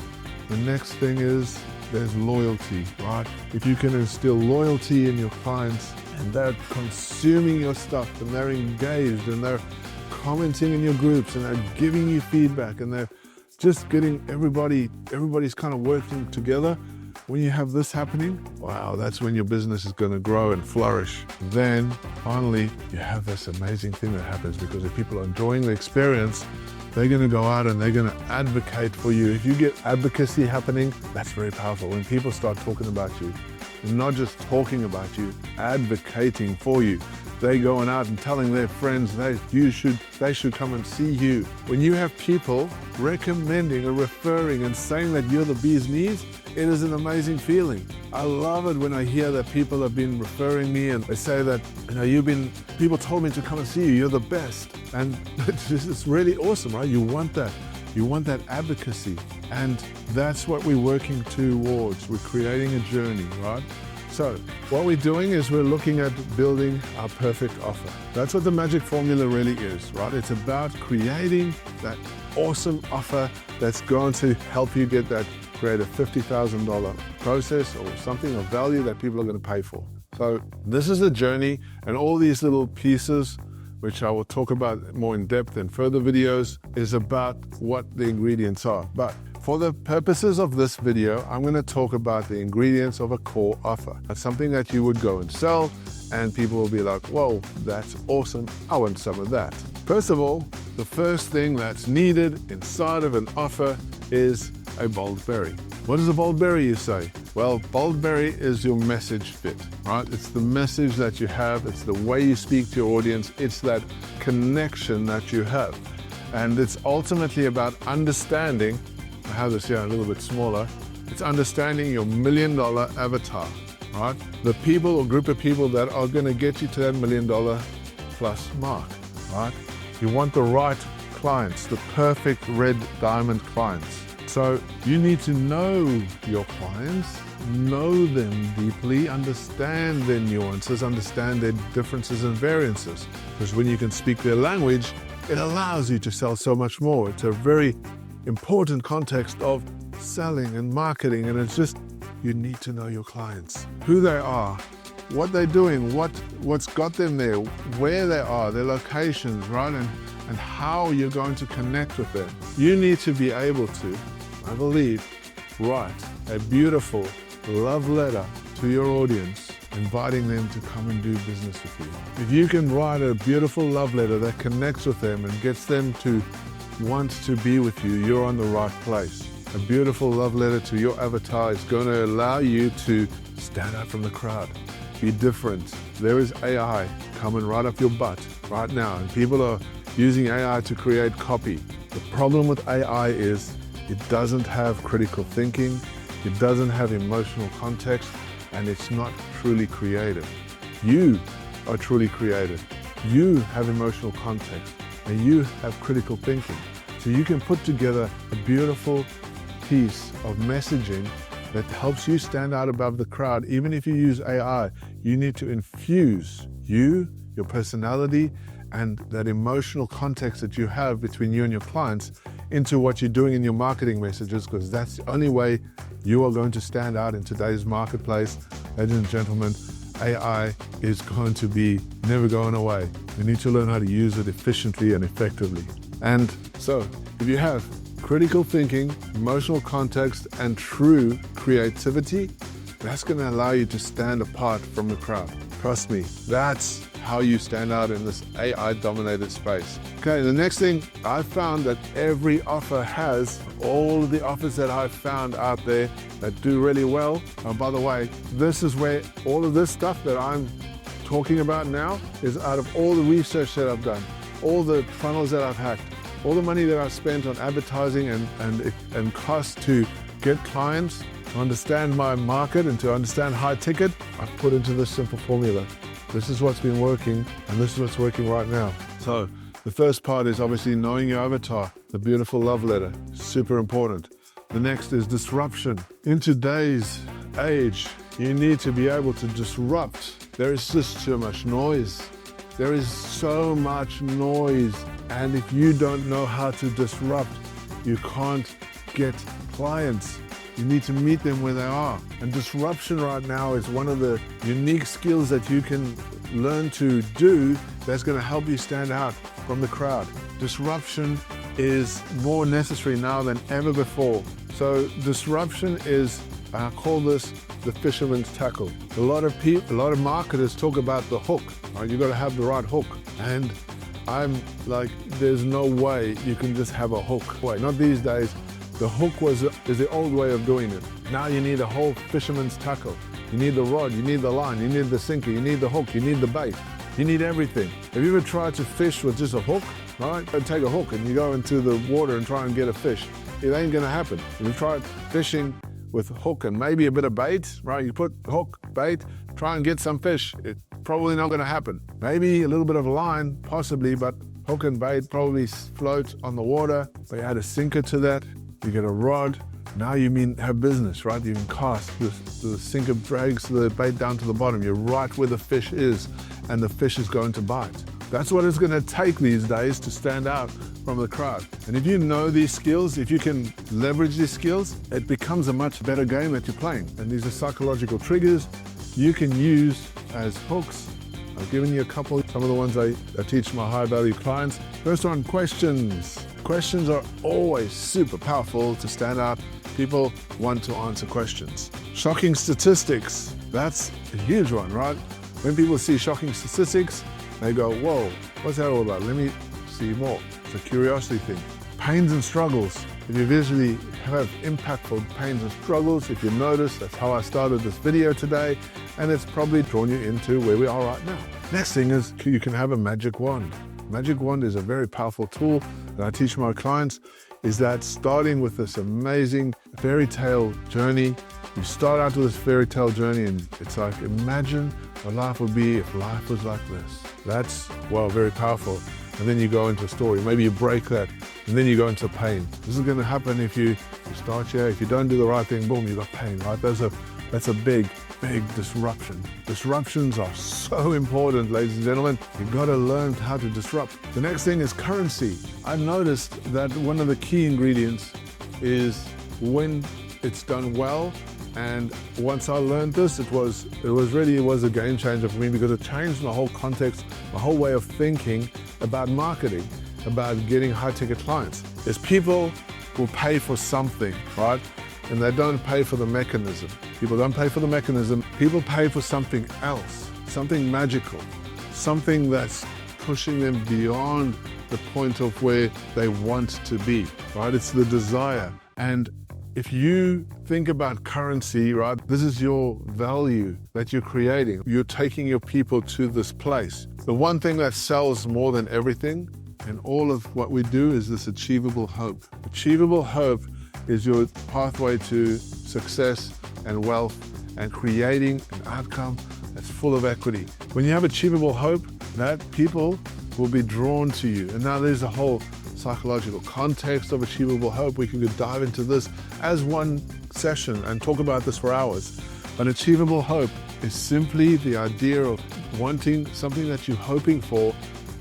the next thing is there's loyalty, right? If you can instill loyalty in your clients and they're consuming your stuff and they're engaged and they're commenting in your groups and they're giving you feedback and they're just getting everybody's kind of working together. When you have this happening, wow, that's when your business is going to grow and flourish. Then finally, you have this amazing thing that happens, because if people are enjoying the experience, they're going to go out and they're going to advocate for you. If you get advocacy happening, that's very powerful. When people start talking about you, and not just talking about you, advocating for you. They're going out and telling their friends they should come and see you. When you have people recommending or referring and saying that you're the bee's knees, it is an amazing feeling. I love it when I hear that people have been referring me and they say that, people told me to come and see you, you're the best. And this is really awesome, right? You want that. You want that advocacy. And that's what we're working towards. We're creating a journey, right? So what we're doing is we're looking at building our perfect offer. That's what the magic formula really is, right? It's about creating that awesome offer that's going to help you create a $50,000 process or something of value that people are going to pay for. So this is a journey, and all these little pieces, which I will talk about more in depth in further videos, is about what the ingredients are. But for the purposes of this video, I'm going to talk about the ingredients of a core offer. That's something that you would go and sell, and people will be like, whoa, that's awesome, I want some of that. First of all, the first thing that's needed inside of an offer is a bold berry. What is a bold berry, you say? Well, bold berry is your message fit, right? It's the message that you have, it's the way you speak to your audience, it's that connection that you have. And it's ultimately about understanding, I have this here a little bit smaller, it's understanding your $1 million avatar, right? The people or group of people that are going to get you to that $1 million plus mark, right? You want the right clients, the perfect red diamond clients. So you need to know your clients, know them deeply, understand their nuances, understand their differences and variances. Because when you can speak their language, it allows you to sell so much more. It's a very important context of selling and marketing, and it's just, you need to know your clients, who they are, what they're doing, what's got them there, where they are, their locations, right? And how you're going to connect with them. You need to be able to, I believe, write a beautiful love letter to your audience, inviting them to come and do business with you. If you can write a beautiful love letter that connects with them and gets them to want to be with you, you're on the right place. A beautiful love letter to your avatar is going to allow you to stand out from the crowd, be different. There is AI coming right up your butt right now, and people are using AI to create copy. The problem with AI is it doesn't have critical thinking, it doesn't have emotional context, and it's not truly creative. You are truly creative. You have emotional context, and you have critical thinking. So you can put together a beautiful piece of messaging that helps you stand out above the crowd. Even if you use AI, you need to infuse you, your personality, and that emotional context that you have between you and your clients into what you're doing in your marketing messages, because that's the only way you are going to stand out in today's marketplace. Ladies and gentlemen, AI is going to be never going away. We need to learn how to use it efficiently and effectively. And so, if you have critical thinking, emotional context, and true creativity, that's going to allow you to stand apart from the crowd. Trust me, that's how you stand out in this AI-dominated space. Okay, the next thing, I found that every offer has, all of the offers that I've found out there that do really well. Oh, by the way, this is where all of this stuff that I'm talking about now is out of all the research that I've done, all the funnels that I've hacked, all the money that I've spent on advertising and costs to get clients, to understand my market and to understand high ticket, I've put into this simple formula. This is what's been working, and this is what's working right now. So the first part is obviously knowing your avatar, the beautiful love letter, super important. The next is disruption. In today's age, you need to be able to disrupt. There is just too much noise. There is so much noise, and if you don't know how to disrupt, you can't get clients. You need to meet them where they are. And disruption right now is one of the unique skills that you can learn to do that's going to help you stand out from the crowd. Disruption is more necessary now than ever before. So disruption is, I call this the fisherman's tackle. A lot of marketers talk about the hook, right? You got to have the right hook. And I'm like, there's no way you can just have a hook. Wait, not these days. The hook is the old way of doing it. Now you need a whole fisherman's tackle. You need the rod, you need the line, you need the sinker, you need the hook, you need the bait. You need everything. Have you ever tried to fish with just a hook? Right? You take a hook and you go into the water and try and get a fish. It ain't gonna happen. If you try fishing with hook and maybe a bit of bait, right? You put hook, bait, try and get some fish. It's probably not gonna happen. Maybe a little bit of line, possibly, but Hook and bait probably float on the water, but you add a sinker to that, you get a rod. Now you have business, right? You can cast, the sinker drags the bait down to the bottom. You're right where the fish is, and the fish is going to bite. That's what it's going to take these days to stand out from the crowd. And if you know these skills, if you can leverage these skills, it becomes a much better game that you're playing. And these are psychological triggers you can use as hooks. I've given you a couple, some of the ones I teach my high-value clients. First one, questions. Questions are always super powerful to stand out. People want to answer questions. Shocking statistics, that's a huge one, right? When people see shocking statistics, they go, whoa, what's that all about? Let me see more. It's a curiosity thing. Pains and struggles. If you visually have impactful pains and struggles, if you notice, that's how I started this video today, and it's probably drawn you into where we are right now. Next thing is you can have a magic wand. Magic wand is a very powerful tool that I teach my clients, is that starting with this amazing fairy tale journey, you start out with this fairy tale journey and it's like, imagine what life would be if life was like this. That's, well, very powerful. And then you go into a story, maybe you break that, and then you go into pain. This is gonna happen if you start here, if you don't do the right thing, boom, you got pain, right? That's a big disruption. Disruptions are so important, ladies and gentlemen. You've got to learn how to disrupt. The next thing is currency. I've noticed that one of the key ingredients is when it's done well. And once I learned this, it was a game changer for me, because it changed my whole context, my whole way of thinking about marketing, about getting high-ticket clients. Is people will pay for something, right? And they don't pay for the mechanism. People don't pay for the mechanism. People pay for something else, something magical, something that's pushing them beyond the point of where they want to be, right? It's the desire. And if you think about currency, right, this is your value that you're creating. You're taking your people to this place. The one thing that sells more than everything in all of what we do is this achievable hope. Achievable hope is your pathway to success and wealth and creating an outcome that's full of equity. When you have achievable hope, that people will be drawn to you. And now there's a whole psychological context of achievable hope. We can dive into this as one session and talk about this for hours. But achievable hope is simply the idea of wanting something that you're hoping for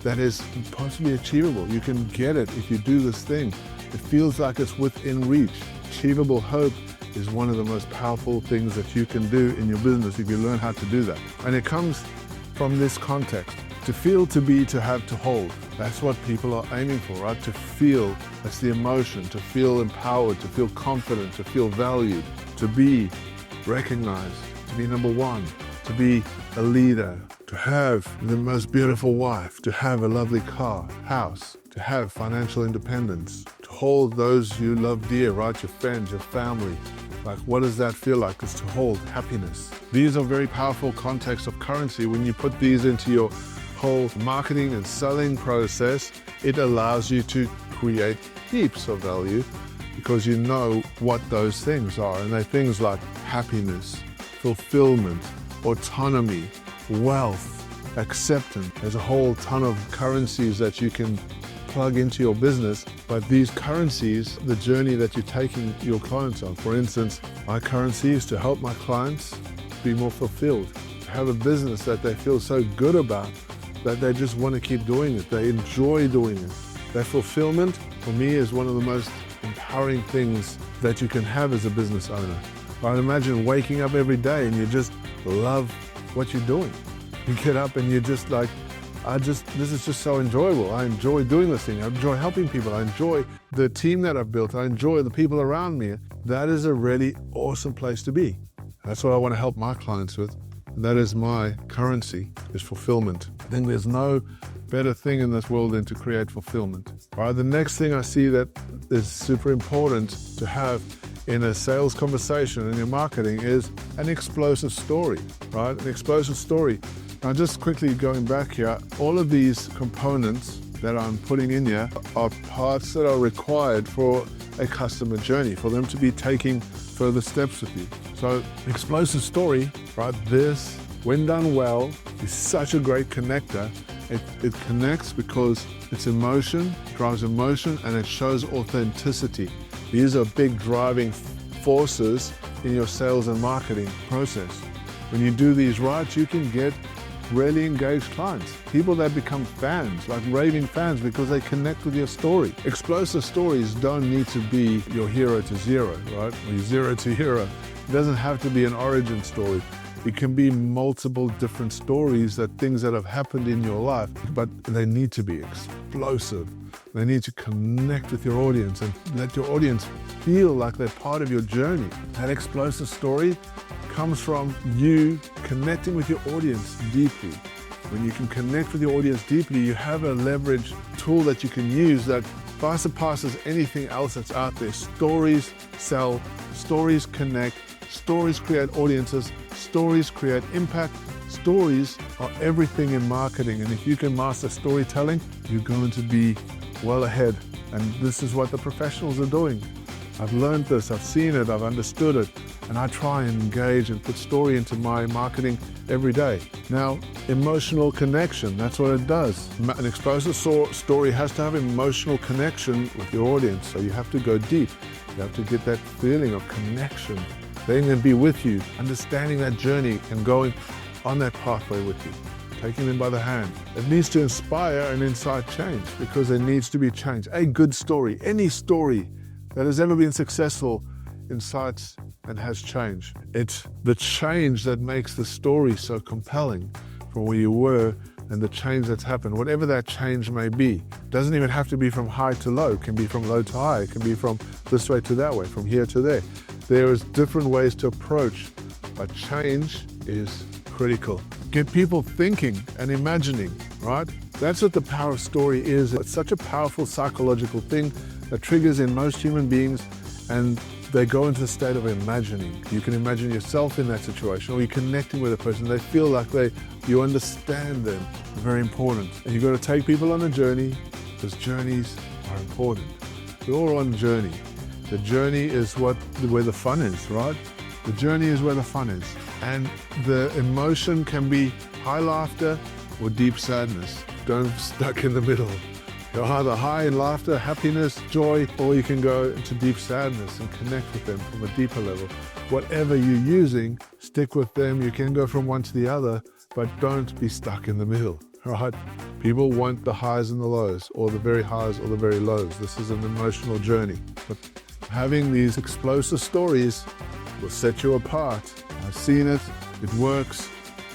that is possibly achievable. You can get it if you do this thing. It feels like it's within reach. Achievable hope is one of the most powerful things that you can do in your business if you learn how to do that. And it comes from this context. To feel, to be, to have, to hold. That's what people are aiming for, right? To feel, that's the emotion. To feel empowered, to feel confident, to feel valued, to be recognized, to be number one, to be a leader, to have the most beautiful wife, to have a lovely car, house, to have financial independence, to hold those you love dear, right? Your friends, your family. Like, what does that feel like? It's to hold happiness. These are very powerful contexts of currency. When you put these into your whole marketing and selling process, it allows you to create heaps of value because you know what those things are. And they're things like happiness, fulfillment, autonomy, wealth, acceptance. There's a whole ton of currencies that you can plug into your business, but these currencies, the journey that you're taking your clients on. For instance, my currency is to help my clients be more fulfilled, to have a business that they feel so good about that they just want to keep doing it. They enjoy doing it. That fulfillment, for me, is one of the most empowering things that you can have as a business owner. I imagine waking up every day and you just love what you're doing. You get up and you're just like, this is just so enjoyable. I enjoy doing this thing. I enjoy helping people. I enjoy the team that I've built. I enjoy the people around me. That is a really awesome place to be. That's what I want to help my clients with. That is my currency, is fulfillment. I think there's no better thing in this world than to create fulfillment. All right, the next thing I see that is super important to have in a sales conversation in your marketing is an explosive story, right? An explosive story. Now, just quickly going back here, all of these components that I'm putting in here are parts that are required for a customer journey, for them to be taking further steps with you. So, explosive story, right? This, when done well, is such a great connector It connects because it's emotion, drives emotion, and it shows authenticity. These are big driving forces in your sales and marketing process. When you do these right, you can get really engaged clients, people that become fans, like raving fans, because they connect with your story. Explosive stories don't need to be your hero to zero, right? Or your zero to hero. It doesn't have to be an origin story. It can be multiple different stories, that things that have happened in your life, but they need to be explosive. They need to connect with your audience and let your audience feel like they're part of your journey. That explosive story comes from you connecting with your audience deeply. When you can connect with your audience deeply, you have a leverage tool that you can use that far surpasses anything else that's out there. Stories sell, stories connect, stories create audiences, stories create impact. Stories are everything in marketing, and if you can master storytelling, you're going to be well ahead. And this is what the professionals are doing. I've learned this, I've seen it, I've understood it, and I try and engage and put story into my marketing every day. Now, emotional connection, that's what it does. An explosive story has to have emotional connection with your audience, so you have to go deep. You have to get that feeling of connection. They can be with you, understanding that journey and going on that pathway with you, taking them by the hand. It needs to inspire and incite change, because there needs to be change. A good story, any story that has ever been successful, incites and has change. It's the change that makes the story so compelling from where you were and the change that's happened, whatever that change may be. It doesn't even have to be from high to low. It can be from low to high. It can be from this way to that way, from here to there. There is different ways to approach, but change is critical. Get people thinking and imagining, right? That's what the power of story is. It's such a powerful psychological thing that triggers in most human beings, and they go into a state of imagining. You can imagine yourself in that situation, or you're connecting with a person. They feel like you understand them. Very important. And you've got to take people on a journey, because journeys are important. We're all on a journey. The journey is where the fun is, right? The journey is where the fun is. And the emotion can be high laughter or deep sadness. Don't be stuck in the middle. You're either high in laughter, happiness, joy, or you can go into deep sadness and connect with them from a deeper level. Whatever you're using, stick with them. You can go from one to the other, but don't be stuck in the middle, right? People want the highs and the lows, or the very highs or the very lows. This is an emotional journey. But having these explosive stories will set you apart. I've seen it. It works.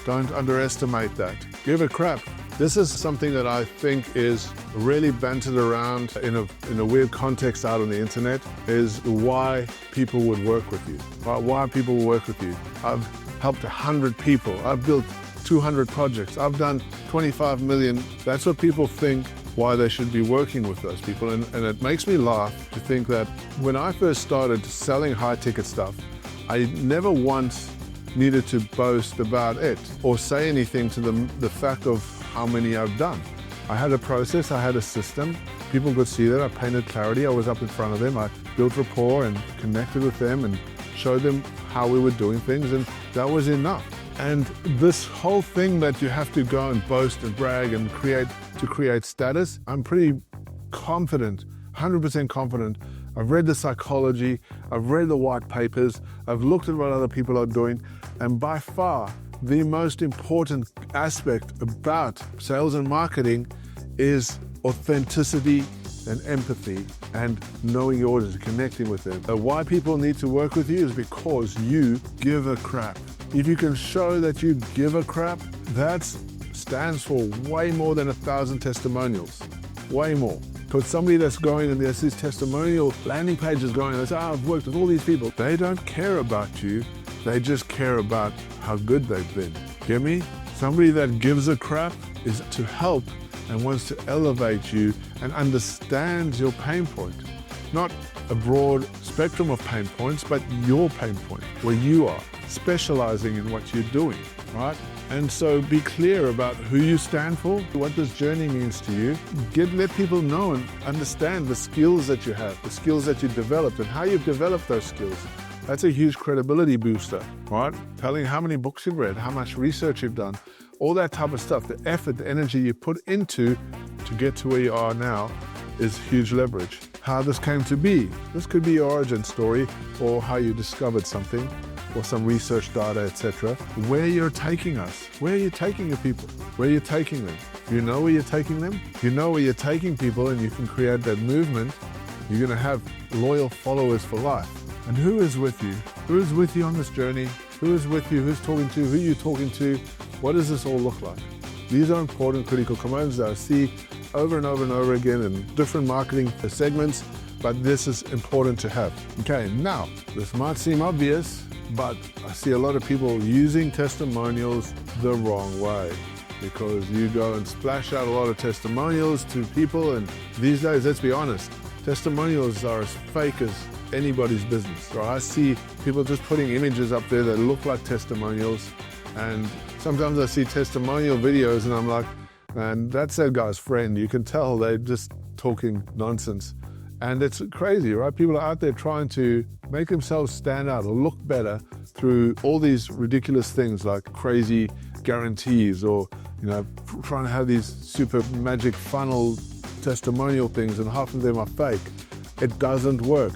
Don't underestimate that. Give a crap. This is something that I think is really bantered around in a weird context out on the internet, is why people would work with you. Why people will work with you. I've helped 100 people. I've built 200 projects. I've done 25 million. That's what people think, why they should be working with those people. And it makes me laugh to think that when I first started selling high-ticket stuff, I never once needed to boast about it or say anything to the fact of how many I've done. I had a process, I had a system. People could see that. I painted clarity. I was up in front of them. I built rapport and connected with them and showed them how we were doing things, and that was enough. And this whole thing that you have to go and boast and brag and create status, I'm pretty confident, 100% confident. I've read the psychology, I've read the white papers, I've looked at what other people are doing, and by far, the most important aspect about sales and marketing is authenticity and empathy and knowing your audience, connecting with them. Why people need to work with you is because you give a crap. If you can show that you give a crap, that stands for way more than 1,000 testimonials, way more. Because somebody that's going and there's these testimonial landing pages going, they say, I've worked with all these people. They don't care about you. They just care about how good they've been. Get me? Somebody that gives a crap is to help and wants to elevate you and understands your pain point. Not a broad spectrum of pain points, but your pain point, where you are, specializing in what you're doing, right? And so be clear about who you stand for, what this journey means to you. Let people know and understand the skills that you have, the skills that you developed and how you've developed those skills. That's a huge credibility booster, right? Telling how many books you've read, how much research you've done. all that type of stuff, the effort, the energy you put into to get to where you are now is huge leverage. How this came to be, this could be your origin story, or how you discovered something, or some research data, etc. Where you're taking us, where are you taking your people, where are you taking them? You know where you're taking them? You know where you're taking people, and you can create that movement. You're going to have loyal followers for life. And who is with you? Who is with you on this journey? Who is with you? Who's talking to? Who are you talking to? What does this all look like? These are important critical components that I see over and over and over again in different marketing segments, but this is important to have. Okay, now, this might seem obvious, but I see a lot of people using testimonials the wrong way, because you go and splash out a lot of testimonials to people, and these days, let's be honest, testimonials are as fake as anybody's business. So I see people just putting images up there that look like testimonials, and sometimes I see testimonial videos and I'm like, man, that's that guy's friend. You can tell they're just talking nonsense. And it's crazy, right? People are out there trying to make themselves stand out or look better through all these ridiculous things like crazy guarantees, or trying to have these super magic funnel testimonial things, and half of them are fake. It doesn't work.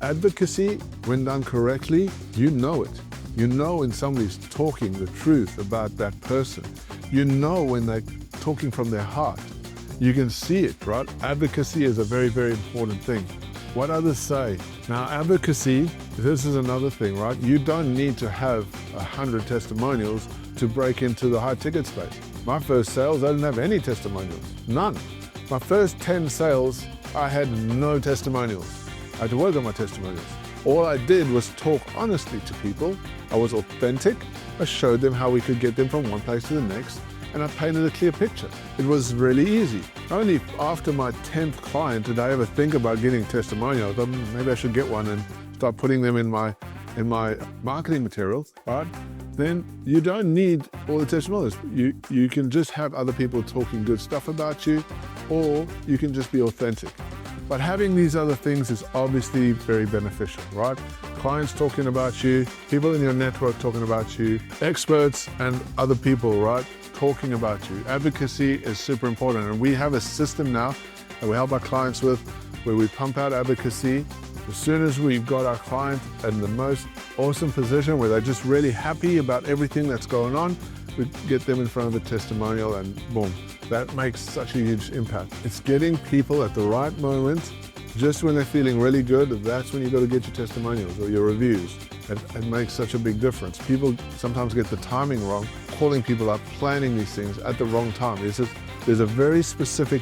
Advocacy, when done correctly, you know it. You know when somebody's talking the truth about that person. You know when they're talking from their heart. You can see it, right? Advocacy is a very, very important thing. What others say. Now, advocacy, this is another thing, right? You don't need to have 100 testimonials to break into the high ticket space. My first sales, I didn't have any testimonials, none. My first 10 sales, I had no testimonials. I had to work on my testimonials. All I did was talk honestly to people. I was authentic. I showed them how we could get them from one place to the next, and I painted a clear picture. It was really easy. Only after my 10th client did I ever think about getting testimonials. I thought maybe I should get one and start putting them in my marketing material, right? Then you don't need all the testimonials. You can just have other people talking good stuff about you, or you can just be authentic. But having these other things is obviously very beneficial, right? Clients talking about you, people in your network talking about you, experts and other people, right, talking about you. Advocacy is super important, and we have a system now that we help our clients with, where we pump out advocacy. As soon as we've got our client in the most awesome position where they're just really happy about everything that's going on, we get them in front of the testimonial, and boom, that makes such a huge impact. It's getting people at the right moment, just when they're feeling really good. That's when you got to get your testimonials or your reviews. It makes such a big difference. People sometimes get the timing wrong, calling people up, planning these things at the wrong time. There's a very specific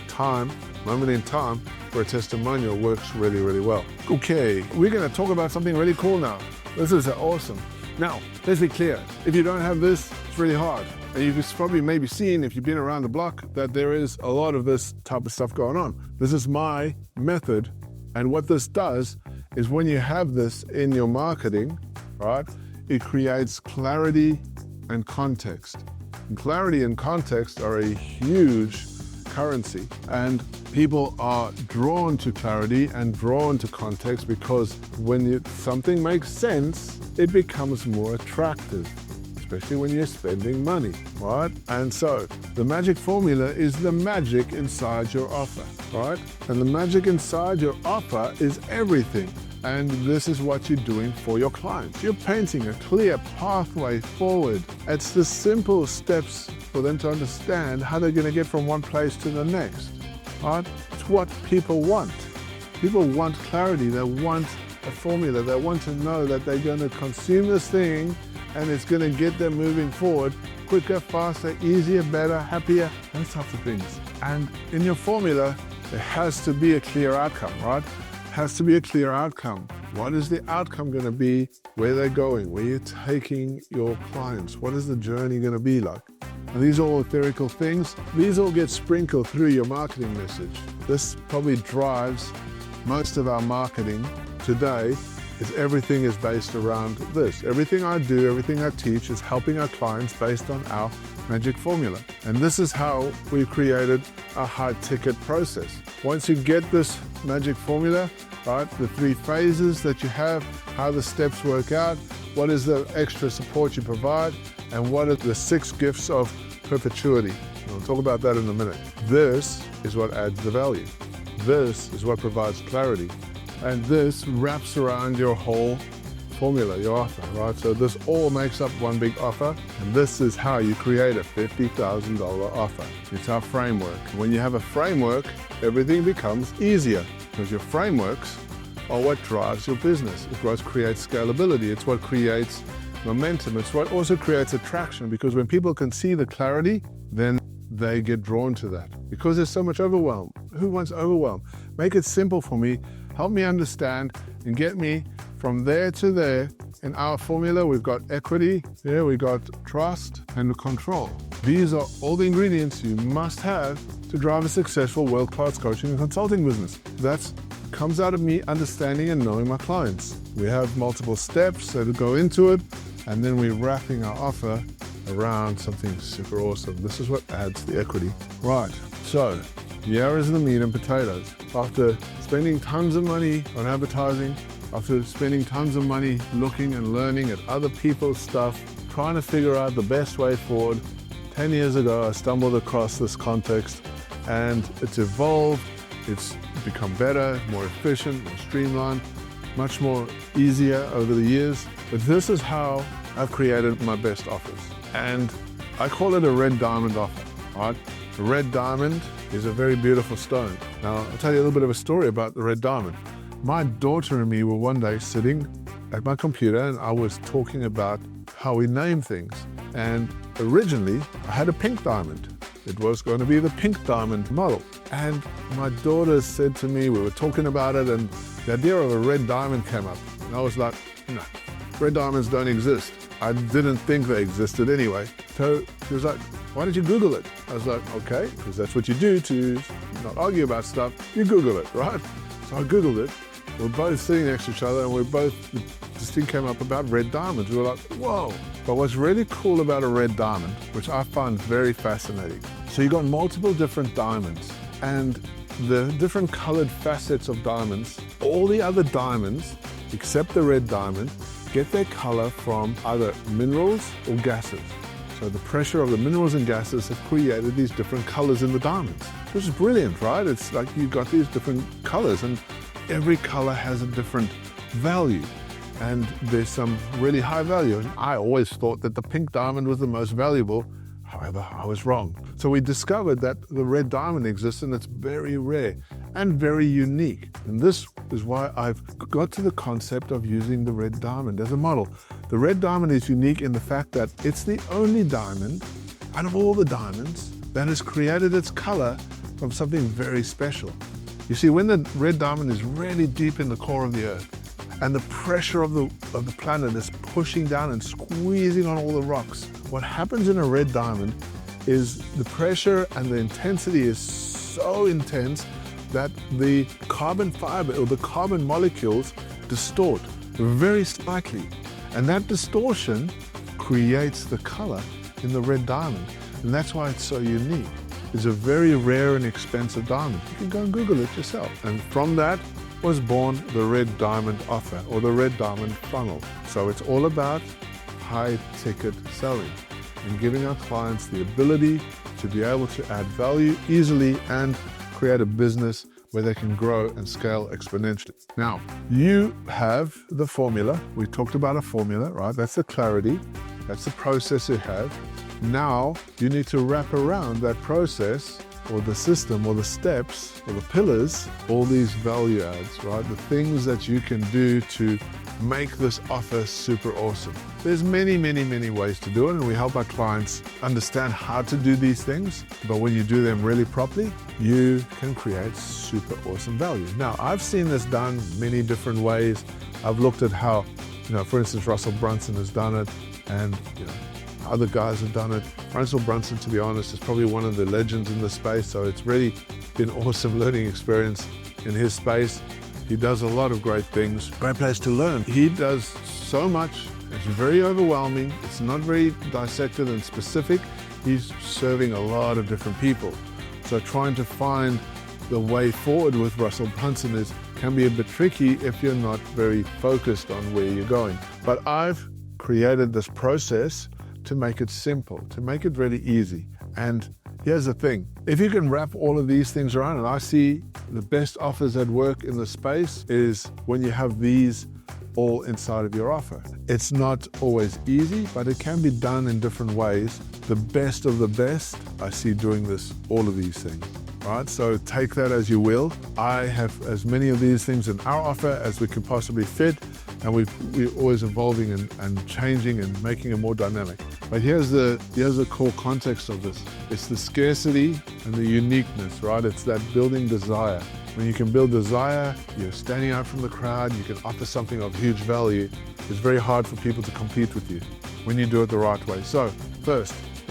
moment in time where a testimonial works really, really well. Okay, we're going to talk about something really cool now. This is awesome. Now, let's be clear. If you don't have this, it's really hard. And you've probably maybe seen, if you've been around the block, that there is a lot of this type of stuff going on. This is my method. And what this does is, when you have this in your marketing, right, it creates clarity and context. And clarity and context are a huge currency. And people are drawn to clarity and drawn to context, because when something makes sense, it becomes more attractive, especially when you're spending money, right? And so the magic formula is the magic inside your offer, right? And the magic inside your offer is everything. And this is what you're doing for your clients. You're painting a clear pathway forward. It's the simple steps for them to understand how they're going to get from one place to the next, right? It's what people want. People want clarity. They want a formula. They want to know that they're going to consume this thing and it's going to get them moving forward quicker, faster, easier, better, happier, those types of things. And in your formula, there has to be a clear outcome, right? Has to be a clear outcome. What is the outcome going to be? Where they're going? Where you're taking your clients? What is the journey going to be like? And these are all theoretical things. These all get sprinkled through your marketing message. This probably drives most of our marketing today. Everything is based around this. Everything I do, everything I teach is helping our clients based on our magic formula. And this is how we created a high ticket process. Once you get this magic formula, right, the 3 phases that you have, how the steps work out, what is the extra support you provide, and what are the 6 gifts of perpetuity. We'll talk about that in a minute. This is what adds the value. This is what provides clarity. And this wraps around your whole formula, your offer, right? So this all makes up one big offer, and this is how you create a $50,000 offer. It's our framework. When you have a framework, everything becomes easier because your frameworks are what drives your business. It's what creates scalability. It's what creates momentum. It's what also creates attraction, because when people can see the clarity, then they get drawn to that because there's so much overwhelm. Who wants overwhelm? Make it simple for me. Help me understand and get me from there to there. In our formula, we've got equity, there we got trust and control. These are all the ingredients you must have to drive a successful world-class coaching and consulting business. That comes out of me understanding and knowing my clients. We have multiple steps that go into it, and then we're wrapping our offer around something super awesome. This is what adds the equity. Right, so here is the meat and potatoes. After spending tons of money on advertising, after spending tons of money looking and learning at other people's stuff, trying to figure out the best way forward, 10 years ago I stumbled across this context, and it's evolved, it's become better, more efficient, more streamlined, much more easier over the years. But this is how I've created my best offers. And I call it a red diamond offer, right? The red diamond is a very beautiful stone. Now, I'll tell you a little bit of a story about the red diamond. My daughter and me were one day sitting at my computer, and I was talking about how we name things. And originally, I had a pink diamond. It was going to be the pink diamond model. And my daughter said to me, we were talking about it, and the idea of a red diamond came up. And I was like, no, red diamonds don't exist. I didn't think they existed anyway. So she was like, why did you Google it? I was like, okay, because that's what you do to not argue about stuff. You Google it, right? So I Googled it. We're both sitting next to each other, and this thing came up about red diamonds. We were like, whoa. But what's really cool about a red diamond, which I find very fascinating. So you got multiple different diamonds, and the different colored facets of diamonds, all the other diamonds, except the red diamond, get their color from either minerals or gases. So the pressure of the minerals and gases have created these different colors in the diamonds, which is brilliant, right? It's like you've got these different colors, and every color has a different value. And there's some really high value. And I always thought that the pink diamond was the most valuable. However, I was wrong. So we discovered that the red diamond exists, and it's very rare and very unique. And this is why I've got to the concept of using the red diamond as a model. The red diamond is unique in the fact that it's the only diamond out of all the diamonds that has created its color from something very special. You see, when the red diamond is really deep in the core of the earth, and the pressure of the planet is pushing down and squeezing on all the rocks, what happens in a red diamond is the pressure and the intensity is so intense that the carbon fiber or the carbon molecules distort very slightly. And that distortion creates the color in the red diamond. And that's why it's so unique. It's a very rare and expensive diamond. You can go and Google it yourself. And from that was born the red diamond offer, or the red diamond funnel. So it's all about high ticket selling and giving our clients the ability to be able to add value easily and create a business where they can grow and scale exponentially. Now, you have the formula. We talked about a formula, right? That's the clarity. That's the process you have. Now, you need to wrap around that process or the system or the steps or the pillars, all these value adds, right? The things that you can do to make this offer super awesome. There's many, many, many ways to do it, and we help our clients understand how to do these things. But when you do them really properly, you can create super awesome value. Now, I've seen this done many different ways. I've looked at how, for instance, Russell Brunson has done it, and other guys have done it. Russell Brunson, to be honest, is probably one of the legends in the space, so it's really been an awesome learning experience in his space. He does a lot of great things. Great place to learn. He does so much. It's very overwhelming. It's not very dissected and specific. He's serving a lot of different people. So trying to find the way forward with Russell Brunson can be a bit tricky if you're not very focused on where you're going. But I've created this process to make it simple, to make it really easy. And here's the thing, if you can wrap all of these things around, and I see the best offers that work in the space is when you have these all inside of your offer. It's not always easy, but it can be done in different ways. The best of the best, I see doing this, all of these things. Right, so take that as you will. I have as many of these things in our offer as we can possibly fit, and we're always evolving and changing and making it more dynamic. But here's the core context of this. It's the scarcity and the uniqueness, right? It's that building desire. When you can build desire, you're standing out from the crowd, you can offer something of huge value. It's very hard for people to compete with you when you do it the right way. So the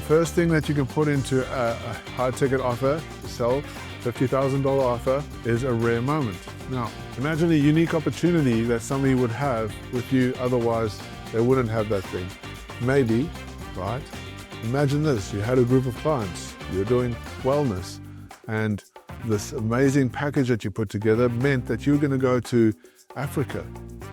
first thing that you can put into a high ticket offer to sell, $50,000 offer, is a rare moment. Now, imagine a unique opportunity that somebody would have with you, otherwise they wouldn't have that thing. Maybe, right? Imagine this, you had a group of clients, you're doing wellness, and this amazing package that you put together meant that you're going to go to Africa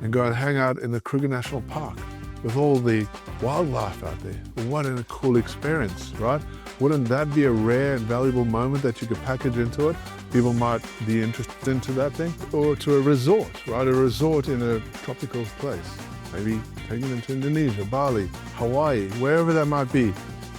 and go and hang out in the Kruger National Park with all the wildlife out there. What a cool experience, right? Wouldn't that be a rare and valuable moment that you could package into it? People might be interested into that thing. Or to a resort, right? A resort in a tropical place. Maybe taking them to Indonesia, Bali, Hawaii, wherever that might be.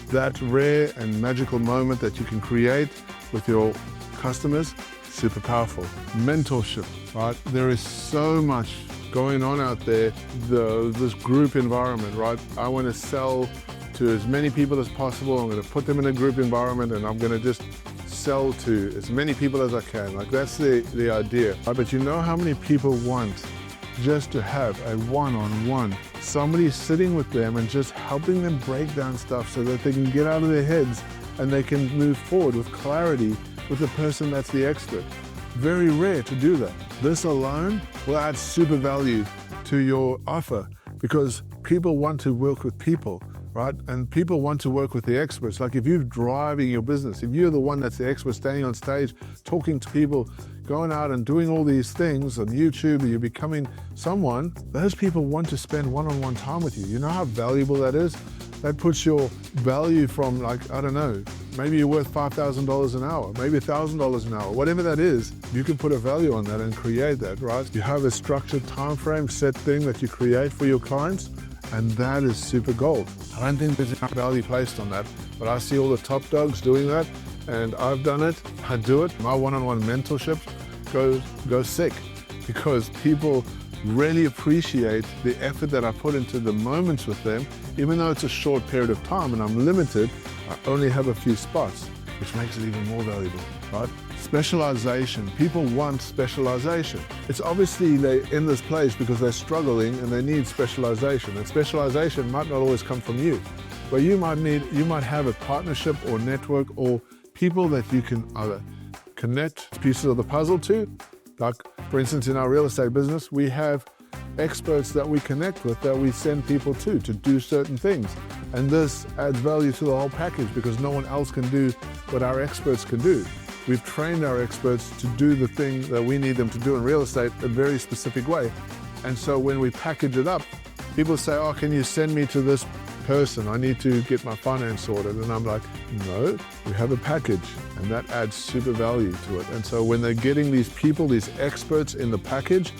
That rare and magical moment that you can create with your customers, super powerful. Mentorship, right? There is so much going on out there, this group environment, right? I want to sell to as many people as possible. I'm going to put them in a group environment and I'm going to just sell to as many people as I can. Like that's the idea. Right? But you know how many people want just to have a one-on-one, somebody sitting with them and just helping them break down stuff so that they can get out of their heads and they can move forward with clarity with the person that's the expert. Very rare to do that. This alone will add super value to your offer because people want to work with people, right? And people want to work with the experts. Like if you're driving your business, if you're the one that's the expert standing on stage, talking to people, going out and doing all these things on YouTube, you're becoming someone, those people want to spend one-on-one time with you. You know how valuable that is? That puts your value from like, I don't know, maybe you're worth $5,000 an hour, maybe $1,000 an hour, whatever that is, you can put a value on that and create that, right? You have a structured time frame, set thing that you create for your clients, and that is super gold. I don't think there's enough value placed on that, but I see all the top dogs doing that, and I've done it, I do it. My one-on-one mentorship goes sick because people really appreciate the effort that I put into the moments with them. Even though it's a short period of time and I'm limited, I only have a few spots, which makes it even more valuable, right? Specialization. People want specialization. It's obviously they're in this place because they're struggling and they need specialization. And specialization might not always come from you, but you might have a partnership or network or people that you can either connect pieces of the puzzle to. Like, for instance, in our real estate business, we have experts that we connect with that we send people to do certain things. And this adds value to the whole package because no one else can do what our experts can do. We've trained our experts to do the thing that we need them to do in real estate a very specific way. And so when we package it up, people say, oh, can you send me to this person? I need to get my finance sorted. And I'm like, no, we have a package, and that adds super value to it. And so when they're getting these people, these experts in the package,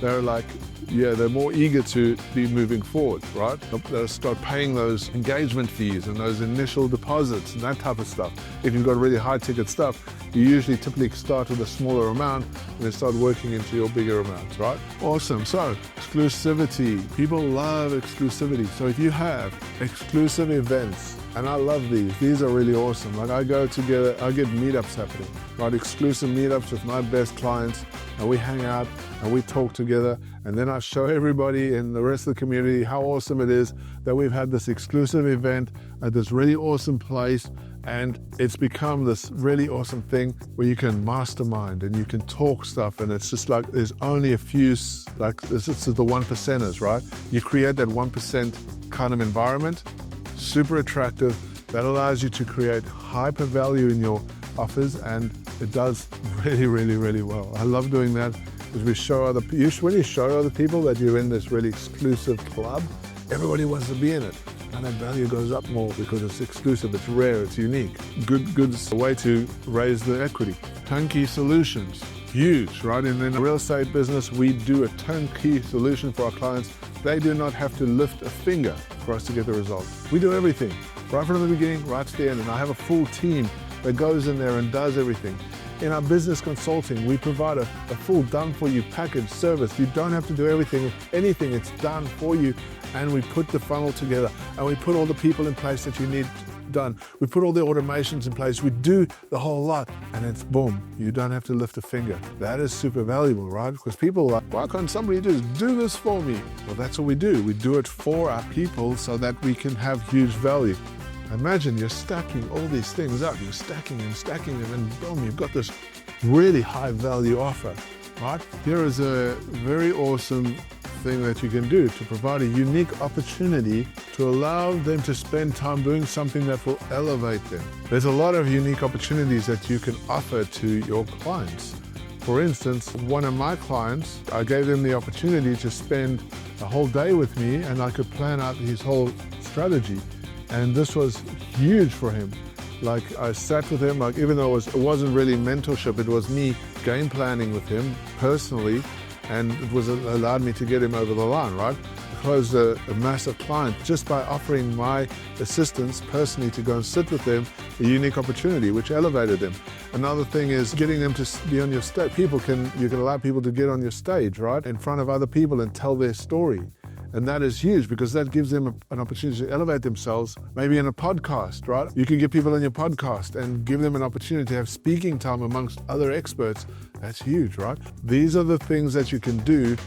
they're like, yeah, they're more eager to be moving forward, right? They'll start paying those engagement fees and those initial deposits and that type of stuff. If you've got really high ticket stuff, you usually typically start with a smaller amount and then start working into your bigger amounts, right? Awesome. So exclusivity, people love exclusivity. So if you have exclusive events, and I love these are really awesome. Like I go together, I get meetups happening, right? Exclusive meetups with my best clients, and we hang out and we talk together, and then I show everybody in the rest of the community how awesome it is that we've had this exclusive event at this really awesome place, and it's become this really awesome thing where you can mastermind and you can talk stuff, and it's just like there's only a few, like this is the 1%ers, right? You create that 1% kind of environment, super attractive, that allows you to create hyper value in your offers, and it does really, really, really well. I love doing that because when you show other people that you're in this really exclusive club, everybody wants to be in it. and that value goes up more because it's exclusive, it's rare, it's unique. Good's a way to raise the equity. Turnkey solutions, huge, right? And in the real estate business, we do a turnkey solution for our clients. They do not have to lift a finger for us to get the result. We do everything, right from the beginning, right to the end, and I have a full team that goes in there and does everything. In our business consulting, we provide a full done-for-you package service. You don't have to do anything, it's done for you. And we put the funnel together and we put all the people in place that you need done. We put all the automations in place. We do the whole lot and it's boom. You don't have to lift a finger. That is super valuable, right? Because people are like, why can't somebody just do this for me? Well, that's what we do. We do it for our people so that we can have huge value. Imagine you're stacking all these things up. You're stacking them and boom, you've got this really high value offer, right? Here is a very awesome thing that you can do to provide a unique opportunity to allow them to spend time doing something that will elevate them. There's a lot of unique opportunities that you can offer to your clients. For instance, one of my clients, I gave them the opportunity to spend a whole day with me and I could plan out his whole strategy. And this was huge for him. Like I sat with him, like even though it wasn't really mentorship, it was me game planning with him personally, and it was allowed me to get him over the line, right? I closed a massive client just by offering my assistance personally to go and sit with them, a unique opportunity which elevated them. Another thing is getting them to be on your stage. You can allow people to get on your stage, right? In front of other people and tell their story. And that is huge because that gives them an opportunity to elevate themselves, maybe in a podcast, right? You can get people on your podcast and give them an opportunity to have speaking time amongst other experts. That's huge, right? These are the things that you can do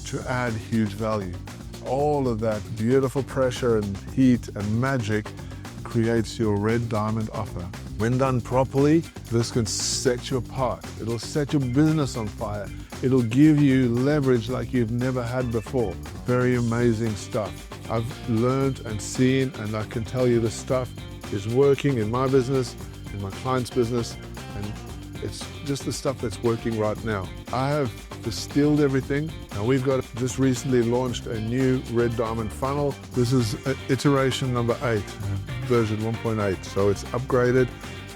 to add huge value. All of that beautiful pressure and heat and magic creates your red diamond offer. When done properly, this can set you apart. It'll set your business on fire. It'll give you leverage like you've never had before. Very amazing stuff. I've learned and seen, and I can tell you this stuff is working in my business, in my client's business, and it's just the stuff that's working right now. I have distilled everything. Now we've just recently launched a new red diamond funnel. This is iteration number 8, version 1.8. So it's upgraded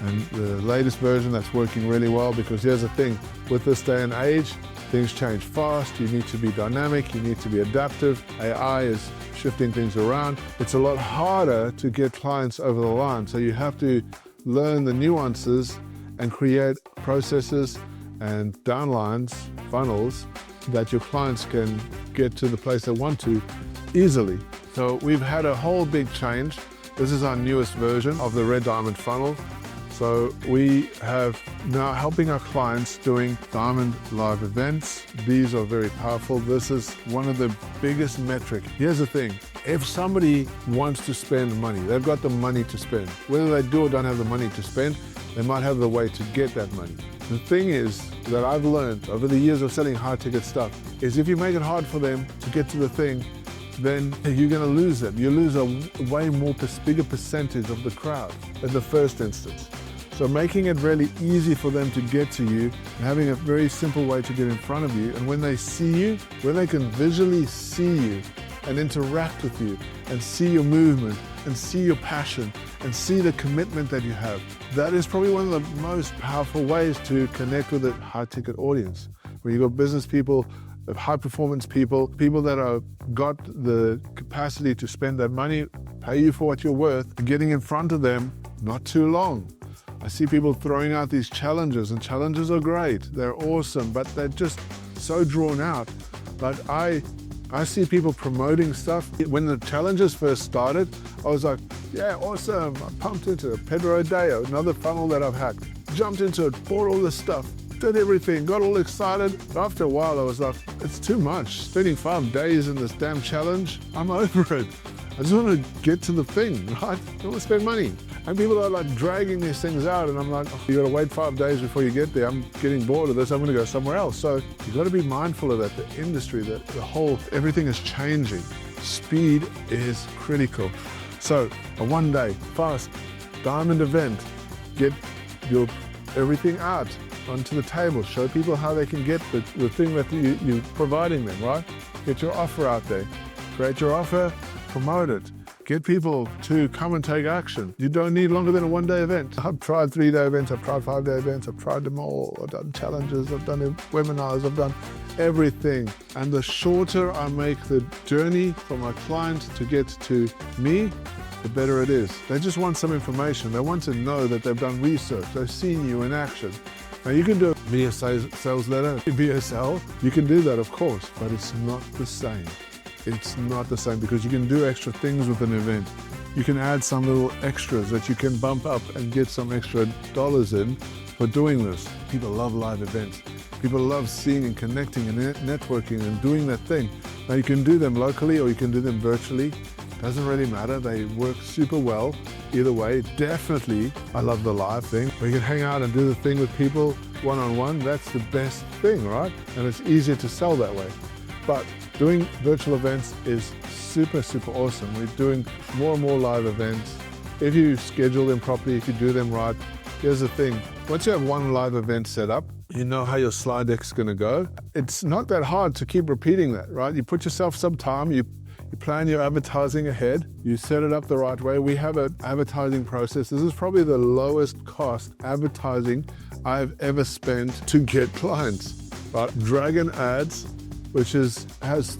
and the latest version that's working really well, because here's the thing, with this day and age, things change fast. You need to be dynamic, you need to be adaptive. AI is shifting things around. It's a lot harder to get clients over the line. So you have to learn the nuances and create processes and downlines, funnels, that your clients can get to the place they want to easily. So we've had a whole big change. This is our newest version of the red diamond funnel. So we have now helping our clients doing diamond live events. These are very powerful. This is one of the biggest metric. Here's the thing, if somebody wants to spend money, they've got the money to spend. Whether they do or don't have the money to spend, they might have the way to get that money. The thing is that I've learned over the years of selling high ticket stuff is if you make it hard for them to get to the thing, then you're going to lose them. You lose a way bigger percentage of the crowd in the first instance. So making it really easy for them to get to you, and having a very simple way to get in front of you, and when they see you, when they can visually see you and interact with you and see your movement and see your passion and see the commitment that you have, that is probably one of the most powerful ways to connect with a high ticket audience. Where you've got business people, high performance people, people that have got the capacity to spend that money, pay you for what you're worth, getting in front of them, not too long. I see people throwing out these challenges, and challenges are great, they're awesome, but they're just so drawn out. But I see people promoting stuff. When the challenges first started, I was like, yeah, awesome. I pumped into it. Pedro Deo, another funnel that I've hacked. Jumped into it, bought all this stuff, did everything, got all excited. But after a while, I was like, it's too much. Spending 5 days in this damn challenge, I'm over it. I just want to get to the thing, right? I don't want to spend money. And people are like dragging these things out, and I'm like, oh, you got to wait 5 days before you get there. I'm getting bored of this. I'm going to go somewhere else. So you got to be mindful of that. The industry, the whole, everything is changing. Speed is critical. So a 1 day, fast, diamond event, get your everything out onto the table. Show people how they can get the thing that you're providing them, right? Get your offer out there. Create your offer, promote it. Get people to come and take action. You don't need longer than a one-day event. I've tried 3-day events, I've tried 5-day events, I've tried them all. I've done challenges, I've done webinars, I've done everything. And the shorter I make the journey for my client to get to me, the better it is. They just want some information. They want to know that they've done research. They've seen you in action. Now you can do a sales letter, BSL. You can do that, of course, but it's not the same. It's not the same because you can do extra things with an event. You can add some little extras that you can bump up and get some extra dollars in for doing this. People love live events. People love seeing and connecting and networking and doing that thing. Now you can do them locally or you can do them virtually. Doesn't really matter. They work super well. Either way, definitely, I love the live thing. Where you can hang out and do the thing with people one-on-one. That's the best thing, right? And it's easier to sell that way. But doing virtual events is super, super awesome. We're doing more and more live events. If you schedule them properly, if you do them right, here's the thing. Once you have one live event set up, you know how your slide deck's gonna go. It's not that hard to keep repeating that, right? You put yourself some time, you plan your advertising ahead, you set it up the right way. We have an advertising process. This is probably the lowest cost advertising I've ever spent to get clients, right? Dragon Ads, which has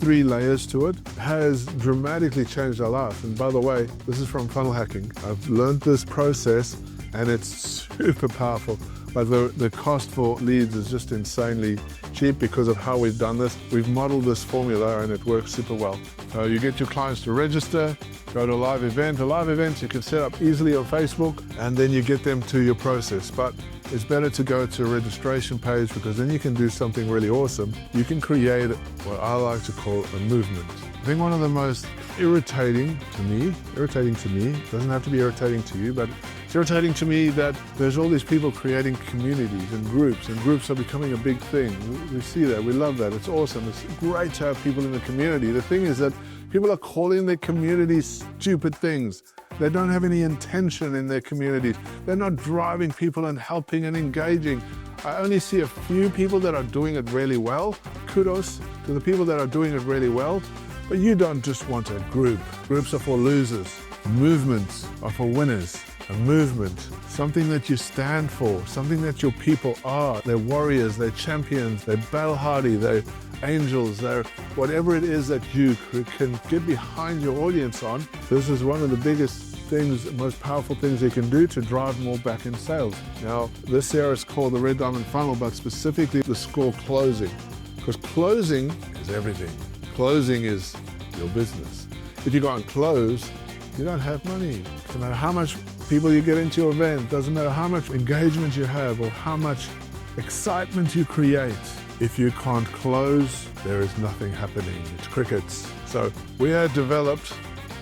3 layers to it, has dramatically changed our life. And by the way, this is from funnel hacking. I've learned this process and it's super powerful. But the cost for leads is just insanely cheap because of how we've done this. We've modeled this formula and it works super well. So you get your clients to register, go to a live event. A live event you can set up easily on Facebook and then you get them to your process. But it's better to go to a registration page because then you can do something really awesome. You can create what I like to call a movement. I think one of the most irritating to me, doesn't have to be irritating to you, but it's irritating to me that there's all these people creating communities and groups are becoming a big thing. We see that, we love that, it's awesome. It's great to have people in the community. The thing is that people are calling their communities stupid things. They don't have any intention in their communities. They're not driving people and helping and engaging. I only see a few people that are doing it really well. Kudos to the people that are doing it really well. But you don't just want a group. Groups are for losers. Movements are for winners. A movement, something that you stand for, something that your people are. They're warriors, they're champions, they're battle-hardy, they're angels, they're whatever it is that you can get behind your audience on. This is one of the biggest things, most powerful things you can do to drive more back-end sales. Now, this here is called the Red Diamond Funnel, but specifically the score closing, because closing is everything. Closing is your business. If you can't close, you don't have money. No matter how much people you get into your event, doesn't matter how much engagement you have or how much excitement you create. If you can't close, there is nothing happening. It's crickets. So we have developed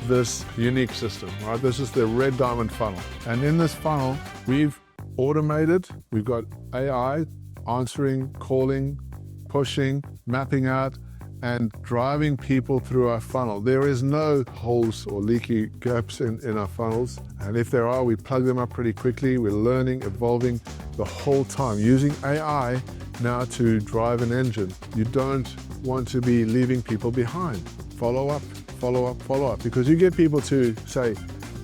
this unique system, right? This is the Red Diamond Funnel. And in this funnel, we've automated, we've got AI answering, calling, pushing, mapping out, and driving people through our funnel. There is no holes or leaky gaps in our funnels. And if there are, we plug them up pretty quickly. We're learning, evolving the whole time, using AI now to drive an engine. You don't want to be leaving people behind. Follow up, follow up, follow up. Because you get people to say,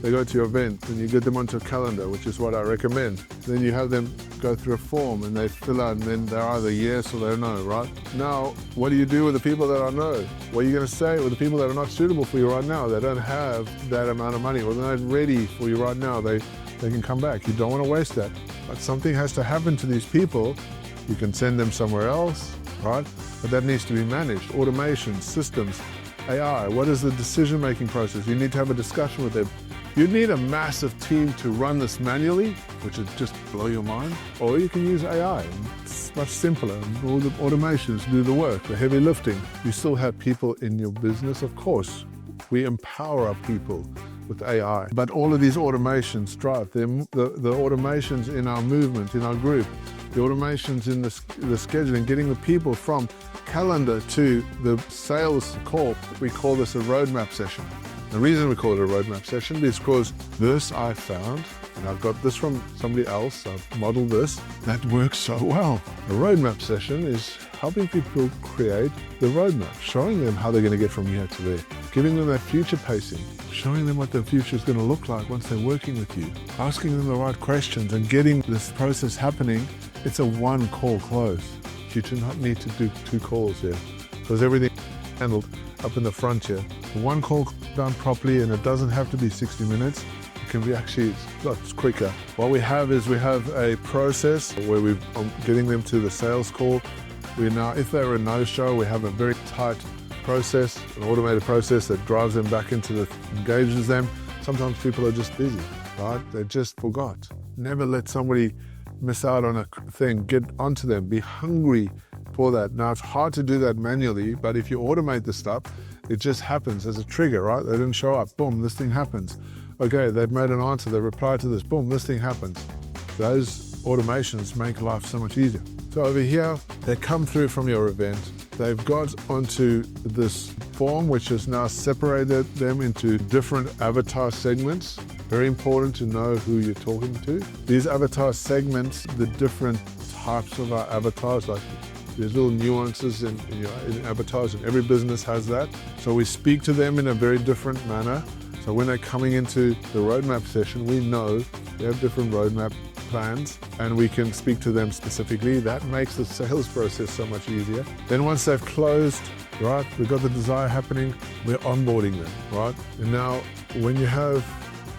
they go to your event and you get them onto a calendar, which is what I recommend. Then you have them go through a form and they fill out and then they're either yes or they're no, right? Now, what do you do with the people that are no? What are you going to say with the people that are not suitable for you right now? They don't have that amount of money or they're not ready for you right now. They can come back. You don't want to waste that. But something has to happen to these people. You can send them somewhere else, right? But that needs to be managed. Automation, systems, AI. What is the decision-making process? You need to have a discussion with them. You need a massive team to run this manually, which would just blow your mind. Or you can use AI. It's much simpler. All the automations do the work, the heavy lifting. You still have people in your business, of course. We empower our people with AI. But all of these automations drive them. The automations in our movement, in our group, the automations in the scheduling, getting the people from calendar to the sales call. We call this a roadmap session. The reason we call it a roadmap session is because this I found, and I've got this from somebody else, I've modeled this, that works so well. A roadmap session is helping people create the roadmap, showing them how they're going to get from here to there, giving them that future pacing, showing them what the future is going to look like once they're working with you, asking them the right questions and getting this process happening. It's a one call close. You do not need to do 2 calls here because everything is handled up in the front here. One call done properly, and it doesn't have to be 60 minutes. It can be actually lots quicker. What we have is we have a process where we're getting them to the sales call. We now, if they're a no-show, we have a very tight process, an automated process that drives them back into engages them. Sometimes people are just busy, right? They just forgot. Never let somebody miss out on a thing. Get onto them. Be hungry for that. Now, it's hard to do that manually, but if you automate the stuff, it just happens as a trigger, right? They didn't show up. Boom, this thing happens. Okay, they've made an answer. They replied to this. Boom, this thing happens. Those automations make life so much easier. So over here, they come through from your event. They've got onto this form, which has now separated them into different avatar segments. Very important to know who you're talking to. These avatar segments, the different types of our avatars, like there's little nuances in avatars, and every business has that. So we speak to them in a very different manner. So when they're coming into the roadmap session, we know they have different roadmap plans and we can speak to them specifically. That makes the sales process so much easier. Then once they've closed, right, we've got the desire happening, we're onboarding them, right? And now when you have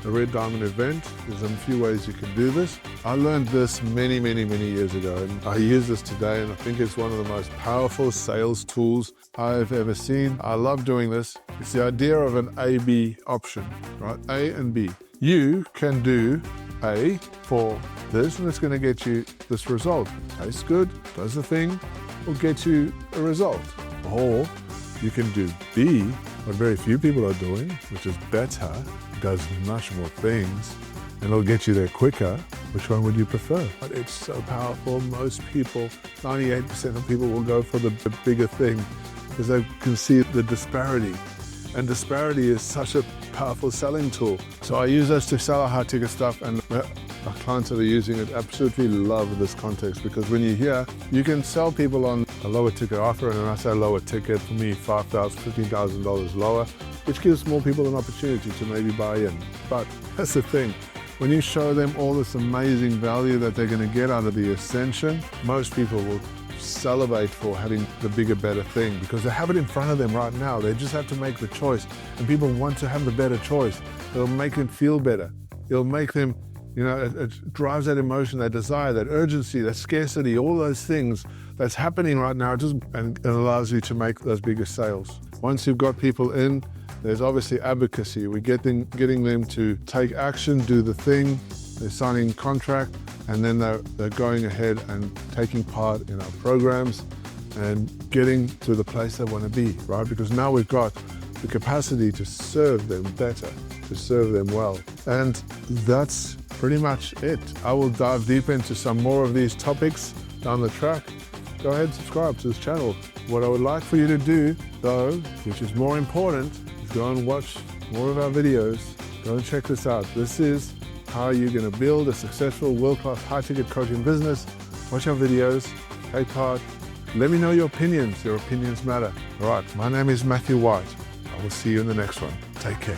a Red Diamond event, there's a few ways you can do this. I learned this many years ago, and I use this today, and I think it's one of the most powerful sales tools I've ever seen. I love doing this. It's the idea of an A-B option, right? A and B. You can do A for this, and it's going to get you this result. Tastes good, does the thing, will get you a result. Or you can do B, what very few people are doing, which is better, does much more things, and it'll get you there quicker. Which one would you prefer? But it's so powerful. Most people, 98% of people will go for the bigger thing because they can see the disparity. And disparity is such a powerful selling tool. So I use this to sell our high-ticket stuff, and our clients that are using it absolutely love this context, because when you're here, you can sell people on a lower ticket offer, and when I say lower ticket, for me, $5,000, $15,000 lower, which gives more people an opportunity to maybe buy in. But that's the thing. When you show them all this amazing value that they're going to get out of the ascension, most people will salivate for having the bigger, better thing because they have it in front of them right now. They just have to make the choice, and people want to have the better choice. It'll make them feel better. It'll make them, it drives that emotion, that desire, that urgency, that scarcity, all those things that's happening right now, and it allows you to make those bigger sales. Once you've got people in, there's obviously advocacy. We're getting them to take action, do the thing. They're signing contract, and then they're going ahead and taking part in our programs and getting to the place they want to be, right? Because now we've got the capacity to serve them better, to serve them well. And that's pretty much it. I will dive deep into some more of these topics down the track. Go ahead and subscribe to this channel. What I would like for you to do, though, which is more important, is go and watch more of our videos. Go and check this out. This is how you're going to build a successful world-class high-ticket coaching business. Watch our videos, take part. Let me know your opinions. Your opinions matter. All right, my name is Matthew White. I will see you in the next one. Take care.